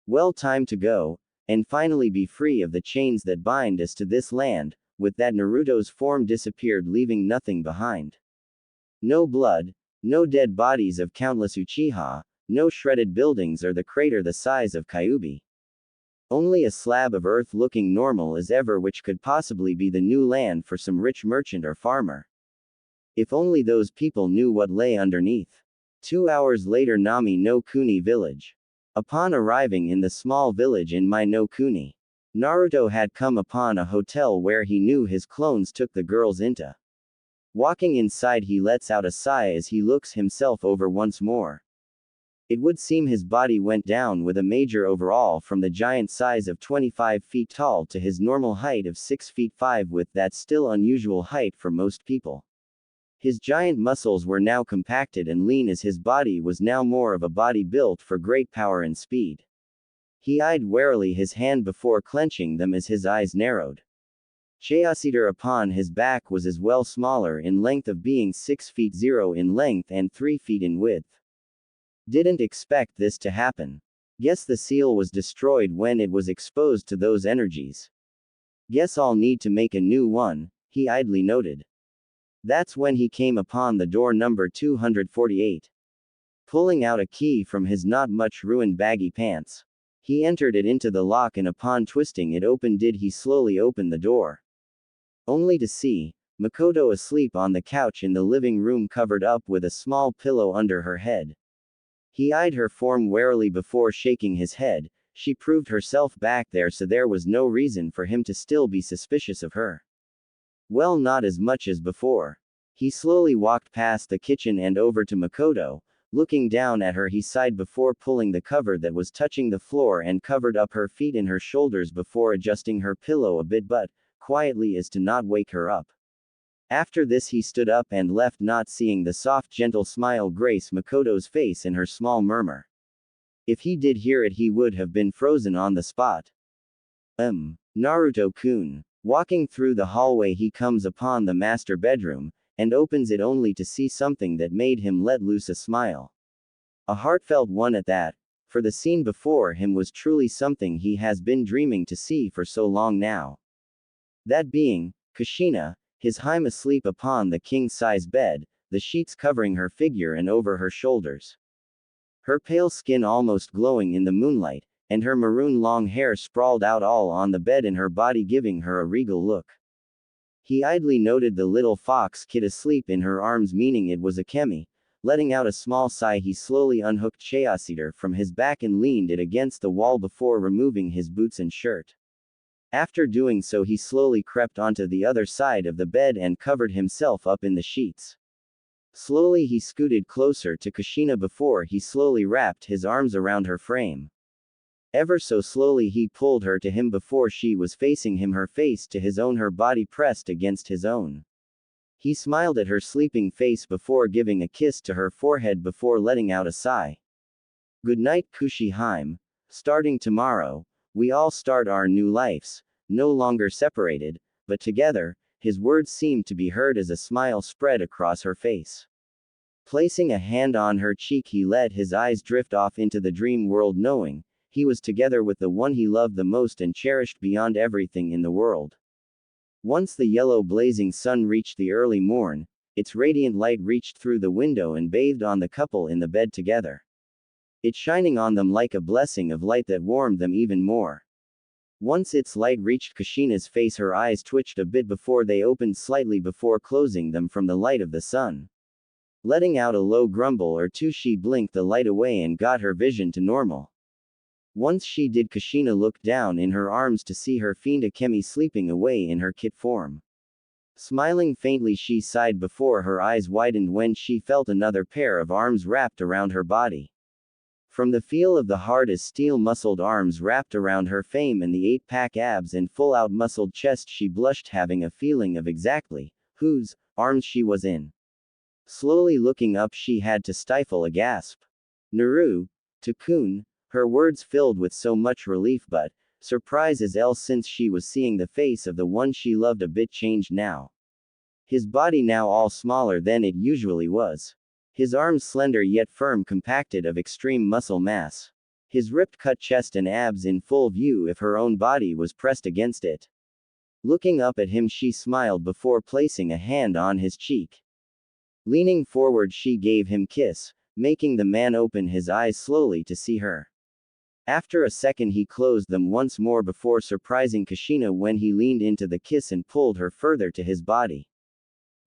Well, time to go, and finally be free of the chains that bind us to this land. With that, Naruto's form disappeared, leaving nothing behind. No blood, no dead bodies of countless Uchiha, no shredded buildings or the crater the size of Kyuubi. Only a slab of earth looking normal as ever, which could possibly be the new land for some rich merchant or farmer. If only those people knew what lay underneath. 2 hours later, Nami no Kuni village. Upon arriving in the small village in Mai no Kuni, Naruto had come upon a hotel where he knew his clones took the girls into. Walking inside, he lets out a sigh as he looks himself over once more. It would seem his body went down with a major overhaul from the giant size of 25 feet tall to his normal height of 6 feet 5, with that still unusual height for most people. His giant muscles were now compacted and lean, as his body was now more of a body built for great power and speed. He eyed warily his hand before clenching them as his eyes narrowed. Chayasiter upon his back was as well smaller in length, of being 6 feet 0 in length and 3 feet in width. Didn't expect this to happen. Guess the seal was destroyed when it was exposed to those energies. Guess I'll need to make a new one, he idly noted. That's when he came upon the door number 248. Pulling out a key from his not much ruined baggy pants, he entered it into the lock, and upon twisting it open did he slowly open the door. Only to see, Makoto asleep on the couch in the living room covered up with a small pillow under her head. He eyed her form warily before shaking his head. She proved herself back there, so there was no reason for him to still be suspicious of her. Well, not as much as before. He slowly walked past the kitchen and over to Makoto. Looking down at her, he sighed before pulling the cover that was touching the floor and covered up her feet and her shoulders before adjusting her pillow a bit, but quietly as to not wake her up. After this he stood up and left, not seeing the soft gentle smile grace Makoto's face and her small murmur. If he did hear it, he would have been frozen on the spot. Naruto-kun. Walking through the hallway, he comes upon the master bedroom, and opens it only to see something that made him let loose a smile. A heartfelt one at that, for the scene before him was truly something he has been dreaming to see for so long now. That being, Kushina, his Harem asleep upon the king-size bed, the sheets covering her figure and over her shoulders. Her pale skin almost glowing in the moonlight, and her maroon long hair sprawled out all on the bed and her body giving her a regal look. He idly noted the little fox kid asleep in her arms, meaning it was Akemi. Letting out a small sigh, he slowly unhooked Chayasiter from his back and leaned it against the wall before removing his boots and shirt. After doing so, he slowly crept onto the other side of the bed and covered himself up in the sheets. Slowly he scooted closer to Kushina before he slowly wrapped his arms around her frame. Ever so slowly he pulled her to him before she was facing him, her face to his own, her body pressed against his own. He smiled at her sleeping face before giving a kiss to her forehead before letting out a sigh. Good night, Kushi-hime. Starting tomorrow, we all start our new lives, no longer separated, but together. His words seemed to be heard as a smile spread across her face. Placing a hand on her cheek, he let his eyes drift off into the dream world, knowing he was together with the one he loved the most and cherished beyond everything in the world. Once the yellow blazing sun reached the early morn, its radiant light reached through the window and bathed on the couple in the bed together. It shining on them like a blessing of light that warmed them even more. Once its light reached Kushina's face, her eyes twitched a bit before they opened slightly before closing them from the light of the sun. Letting out a low grumble or two, she blinked the light away and got her vision to normal. Once she did, Kushina looked down in her arms to see her fiend Akemi sleeping away in her kit form. Smiling faintly, she sighed before her eyes widened when she felt another pair of arms wrapped around her body. From the feel of the hard as steel muscled arms wrapped around her fame and the 8-pack abs and full-out muscled chest, she blushed, having a feeling of exactly whose arms she was in. Slowly looking up, she had to stifle a gasp. Naruto-kun. Her words filled with so much relief but surprise as else, since she was seeing the face of the one she loved a bit changed now. His body now all smaller than it usually was. His arms slender yet firm, compacted of extreme muscle mass. His ripped cut chest and abs in full view if her own body was pressed against it. Looking up at him, she smiled before placing a hand on his cheek. Leaning forward, she gave him kiss, making the man open his eyes slowly to see her. After a second he closed them once more before surprising Kushina when he leaned into the kiss and pulled her further to his body.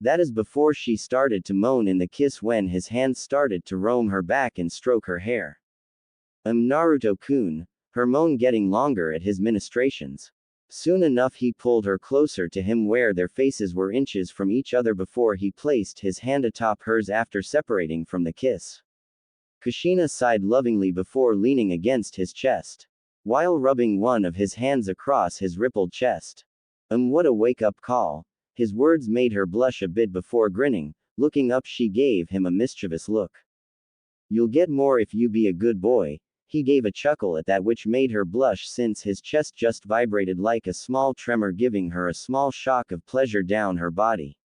That is before she started to moan in the kiss when his hands started to roam her back and stroke her hair. Naruto-kun. Her moan getting longer at his ministrations. Soon enough he pulled her closer to him where their faces were inches from each other before he placed his hand atop hers after separating from the kiss. Kushina sighed lovingly before leaning against his chest, while rubbing one of his hands across his rippled chest. What a wake-up call. His words made her blush a bit before grinning. Looking up, she gave him a mischievous look. You'll get more if you be a good boy. He gave a chuckle at that, which made her blush since his chest just vibrated like a small tremor, giving her a small shock of pleasure down her body.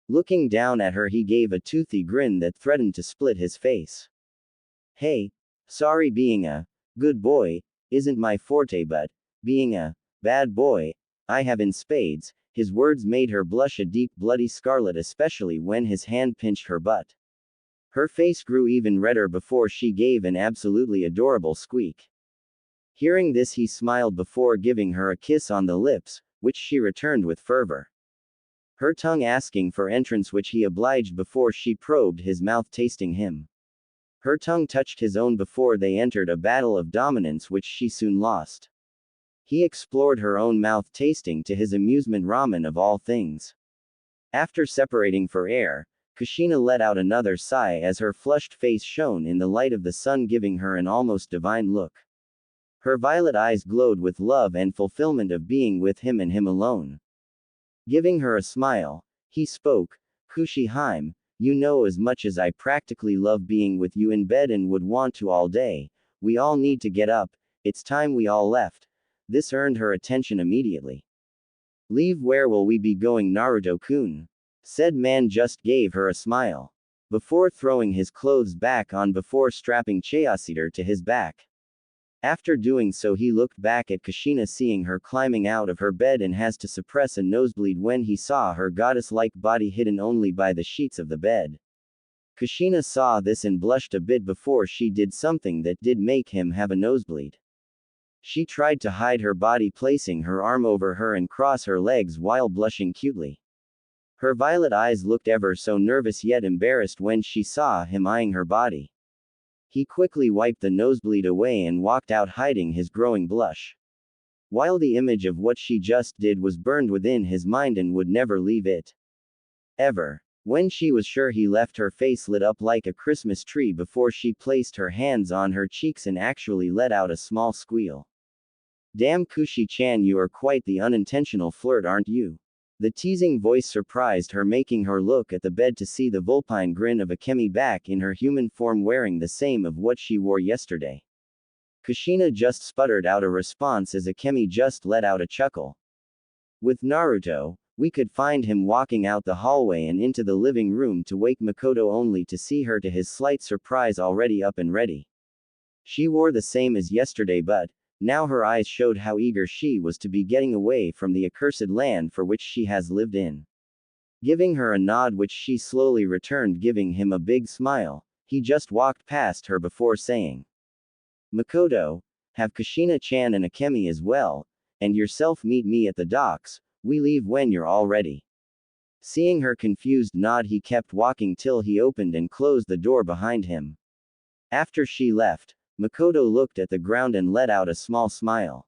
Looking down at her, he gave a toothy grin that threatened to split his face. Hey, sorry, being a good boy isn't my forte, but being a bad boy, I have in spades. His words made her blush a deep bloody scarlet, especially when his hand pinched her butt. Her face grew even redder before she gave an absolutely adorable squeak. Hearing this, he smiled before giving her a kiss on the lips, which she returned with fervor. her tongue asking for entrance, which he obliged before she probed his mouth, tasting him. Her tongue touched his own before they entered a battle of dominance, which she soon lost. He explored her own mouth, tasting to his amusement ramen of all things. After separating for air, Kushina let out another sigh as her flushed face shone in the light of the sun, giving her an almost divine look. Her violet eyes glowed with love and fulfillment of being with him and him alone. Giving her a smile, he spoke, Kushi-hime, you know as much as I practically love being with you in bed and would want to all day. We all need to get up, it's time we all left. This earned her attention immediately. Leave? Where will we be going, Naruto-kun? Said man just gave her a smile. Before throwing his clothes back on, before strapping Chayasiter to his back. After doing so, he looked back at Kushina, seeing her climbing out of her bed and has to suppress a nosebleed when he saw her goddess-like body hidden only by the sheets of the bed. Kushina saw this and blushed a bit before she did something that did make him have a nosebleed. She tried to hide her body, placing her arm over her and cross her legs while blushing cutely. Her violet eyes looked ever so nervous yet embarrassed when she saw him eyeing her body. He quickly wiped the nosebleed away and walked out, hiding his growing blush. While the image of what she just did was burned within his mind and would never leave it. Ever. When she was sure he left, her face lit up like a Christmas tree before she placed her hands on her cheeks and actually let out a small squeal. Damn Kushi-chan, you are quite the unintentional flirt, aren't you? The teasing voice surprised her, making her look at the bed to see the vulpine grin of Akemi back in her human form, wearing the same of what she wore yesterday. Kushina just sputtered out a response as Akemi just let out a chuckle. With Naruto, we could find him walking out the hallway and into the living room to wake Makoto, only to see her, to his slight surprise, already up and ready. She wore the same as yesterday, but now her eyes showed how eager she was to be getting away from the accursed land for which she has lived in. Giving her a nod, which she slowly returned, giving him a big smile, he just walked past her before saying, Makoto, have Kushina-chan and Akemi as well, and yourself meet me at the docks. We leave when you're all ready. Seeing her confused nod, he kept walking till he opened and closed the door behind him. After she left, Makoto looked at the ground and let out a small smile.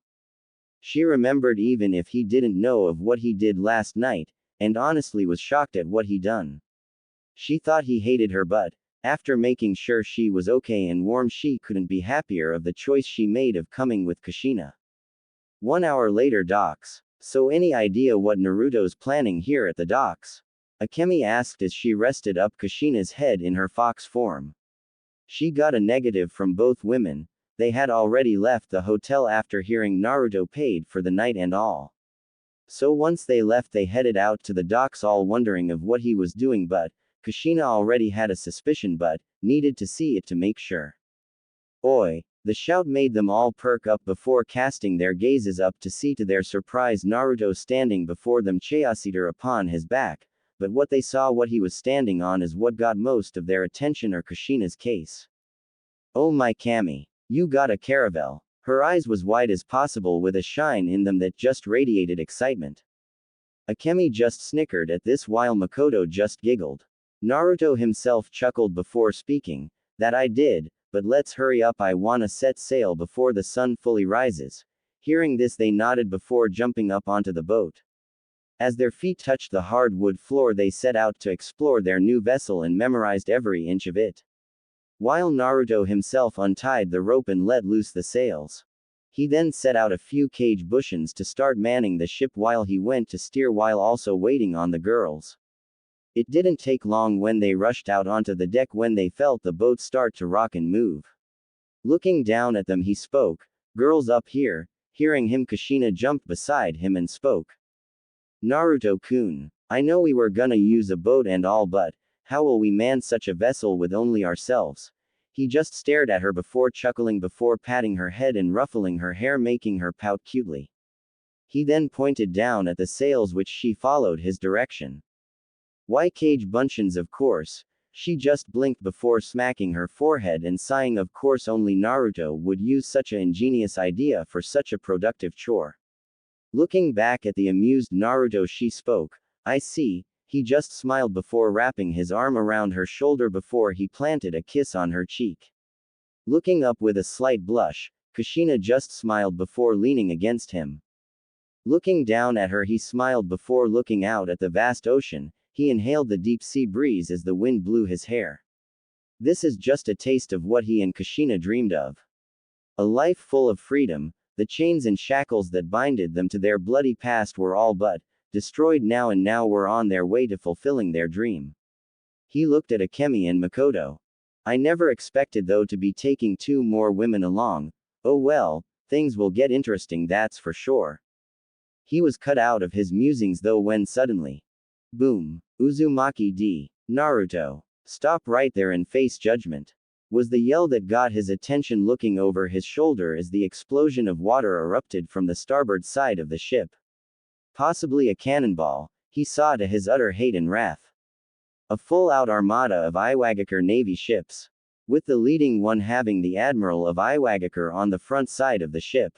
She remembered even if he didn't know of what he did last night, and honestly was shocked at what he done. She thought he hated her, but after making sure she was okay and warm, she couldn't be happier of the choice she made of coming with Kushina. 1 hour later, docks. So any idea what Naruto's planning here at the docks? Akemi asked as she rested up Kushina's head in her fox form. She got a negative from both women. They had already left the hotel after hearing Naruto paid for the night and all. So once they left, they headed out to the docks, all wondering of what he was doing, but Kushina already had a suspicion but needed to see it to make sure. Oi! The shout made them all perk up before casting their gazes up to see to their surprise Naruto standing before them, Chayasiter upon his back, but what they saw what he was standing on is what got most of their attention, or Kushina's case. Oh my Kami! You got a caravel! Her eyes was wide as possible with a shine in them that just radiated excitement. Akemi just snickered at this while Makoto just giggled. Naruto himself chuckled before speaking, that I did, but let's hurry up, I wanna set sail before the sun fully rises. Hearing this, they nodded before jumping up onto the boat. As their feet touched the hard wood floor, they set out to explore their new vessel and memorized every inch of it. While Naruto himself untied the rope and let loose the sails. He then set out a few cage bushings to start manning the ship while he went to steer, while also waiting on the girls. It didn't take long when they rushed out onto the deck when they felt the boat start to rock and move. Looking down at them, he spoke, girls up here. Hearing him, Kushina jumped beside him and spoke. Naruto-kun, I know we were gonna use a boat and all, but how will we man such a vessel with only ourselves? He just stared at her before chuckling before patting her head and ruffling her hair, making her pout cutely. He then pointed down at the sails, which she followed his direction. Why cage buncheons, of course. She just blinked before smacking her forehead and sighing. Of course, only Naruto would use such an ingenious idea for such a productive chore. Looking back at the amused Naruto, she spoke, I see, he just smiled before wrapping his arm around her shoulder before he planted a kiss on her cheek. Looking up with a slight blush, Kushina just smiled before leaning against him. Looking down at her, he smiled before looking out at the vast ocean. He inhaled the deep sea breeze as the wind blew his hair. This is just a taste of what he and Kushina dreamed of. A life full of freedom. The chains and shackles that binded them to their bloody past were all but destroyed now, and now were on their way to fulfilling their dream. He looked at Akemi and Makoto. I never expected though to be taking 2 more women along. Oh well, things will get interesting, that's for sure. He was cut out of his musings though when suddenly, boom, Uzumaki d. Naruto. Stop right there and face judgment, was the yell that got his attention. Looking over his shoulder as the explosion of water erupted from the starboard side of the ship. Possibly a cannonball, he saw to his utter hate and wrath. A full-out armada of Iwagakure Navy ships, with the leading one having the Admiral of Iwagakure on the front side of the ship.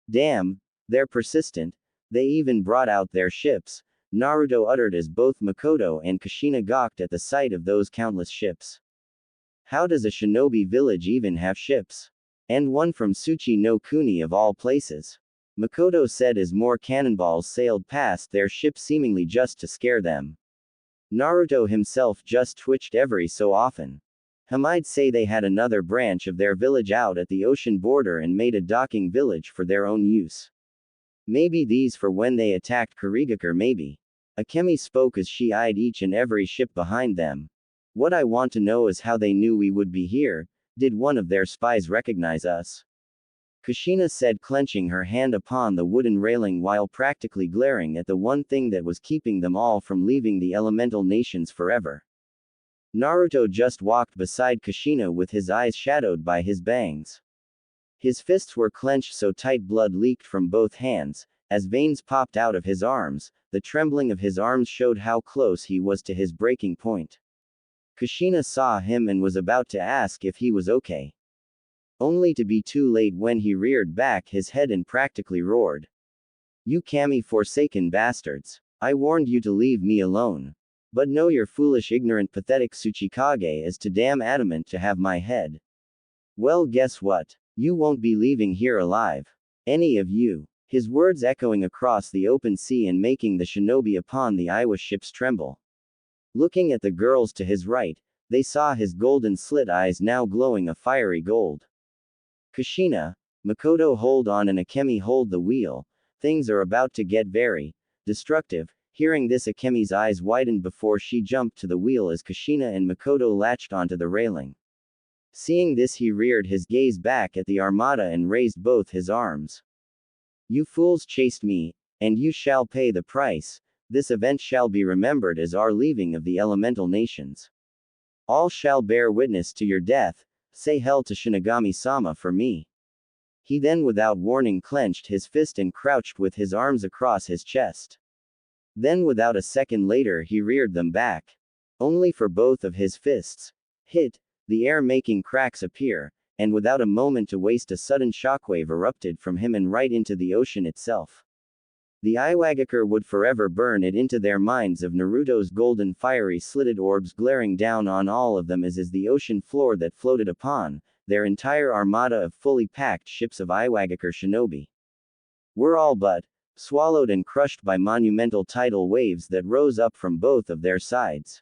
Damn, they're persistent, they even brought out their ships, Naruto uttered as both Makoto and Kushina gawked at the sight of those countless ships. How does a shinobi village even have ships? And one from Tsuchi no Kuni of all places. Makoto said as more cannonballs sailed past their ship seemingly just to scare them. Naruto himself just twitched every so often. I'd say they had another branch of their village out at the ocean border and made a docking village for their own use. Maybe these for when they attacked Kurigakure maybe. Akemi spoke as she eyed each and every ship behind them. What I want to know is how they knew we would be here. Did one of their spies recognize us? Kushina said, clenching her hand upon the wooden railing while practically glaring at the one thing that was keeping them all from leaving the elemental nations forever. Naruto just walked beside Kushina with his eyes shadowed by his bangs. His fists were clenched so tight blood leaked from both hands. As veins popped out of his arms, the trembling of his arms showed how close he was to his breaking point. Kushina saw him and was about to ask if he was okay, only to be too late when he reared back his head and practically roared. You kami forsaken bastards. I warned you to leave me alone. But no, your foolish ignorant pathetic Tsuchikage is too damn adamant to have my head. Well, guess what? You won't be leaving here alive. Any of you. His words echoing across the open sea and making the shinobi upon the Iwa ships tremble. Looking at the girls to his right, they saw his golden slit eyes now glowing a fiery gold. Kushina, Makoto hold on and Akemi hold the wheel. Things are about to get very destructive. Hearing this, Akemi's eyes widened before she jumped to the wheel as Kushina and Makoto latched onto the railing. Seeing this, he reared his gaze back at the armada and raised both his arms. You fools chased me, and you shall pay the price. This event shall be remembered as our leaving of the elemental nations. All shall bear witness to your death. Say hell to Shinigami-sama for me. He then without warning clenched his fist and crouched with his arms across his chest. Then without a second later he reared them back. Only for both of his fists hit the air, making cracks appear, and without a moment to waste a sudden shockwave erupted from him and right into the ocean itself. The Iwagakure would forever burn it into their minds of Naruto's golden fiery slitted orbs glaring down on all of them as is the ocean floor that floated upon their entire armada of fully packed ships of Iwagakure shinobi. Were all but swallowed and crushed by monumental tidal waves that rose up from both of their sides.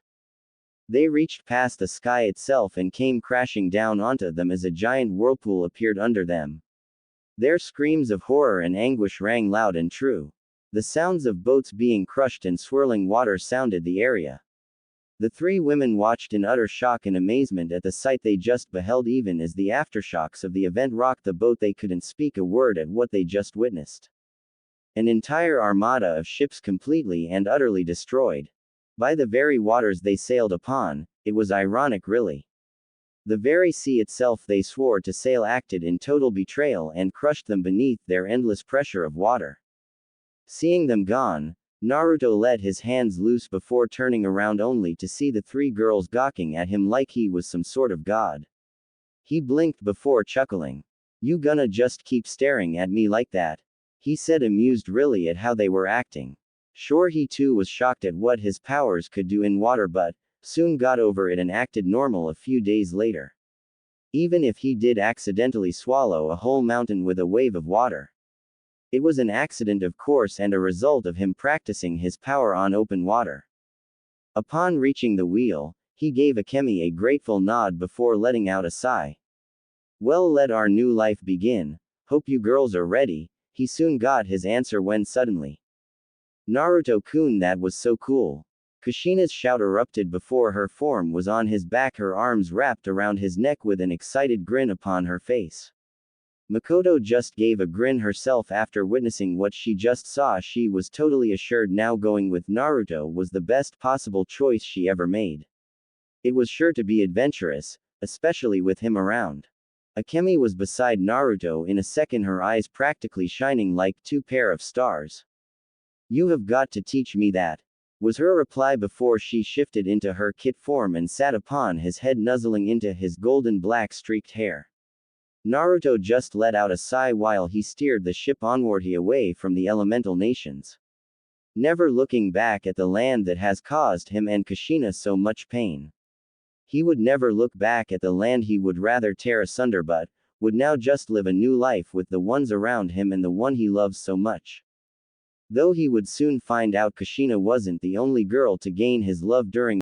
They reached past the sky itself and came crashing down onto them as a giant whirlpool appeared under them. Their screams of horror and anguish rang loud and true. The sounds of boats being crushed and swirling water sounded the area. The 3 women watched in utter shock and amazement at the sight they just beheld, even as the aftershocks of the event rocked the boat. They couldn't speak a word at what they just witnessed. An entire armada of ships completely and utterly destroyed. By the very waters they sailed upon. It was ironic, really. The very sea itself they swore to sail acted in total betrayal and crushed them beneath their endless pressure of water. Seeing them gone, Naruto let his hands loose before turning around only to see the 3 girls gawking at him like he was some sort of god. He blinked before chuckling. You gonna just keep staring at me like that? He said, amused really at how they were acting. Sure, he too was shocked at what his powers could do in water, but soon got over it and acted normal a few days later. Even if he did accidentally swallow a whole mountain with a wave of water. It was an accident, of course, and a result of him practicing his power on open water. Upon reaching the wheel, he gave Akemi a grateful nod before letting out a sigh. Well, let our new life begin. Hope you girls are ready. He soon got his answer when suddenly. Naruto-kun, that was so cool. Kushina's shout erupted before her form was on his back, her arms wrapped around his neck with an excited grin upon her face. Makoto just gave a grin herself after witnessing what she just saw. She was totally assured now going with Naruto was the best possible choice she ever made. It was sure to be adventurous, especially with him around. Akemi was beside Naruto in a second, her eyes practically shining like two pair of stars. You have got to teach me that, was her reply before she shifted into her kit form and sat upon his head, nuzzling into his golden black streaked hair. Naruto just let out a sigh while he steered the ship onward away from the elemental nations. Never looking back at the land that has caused him and Kushina so much pain. He would never look back at the land he would rather tear asunder, but would now just live a new life with the ones around him and the one he loves so much. Though he would soon find out Kushina wasn't the only girl to gain his love during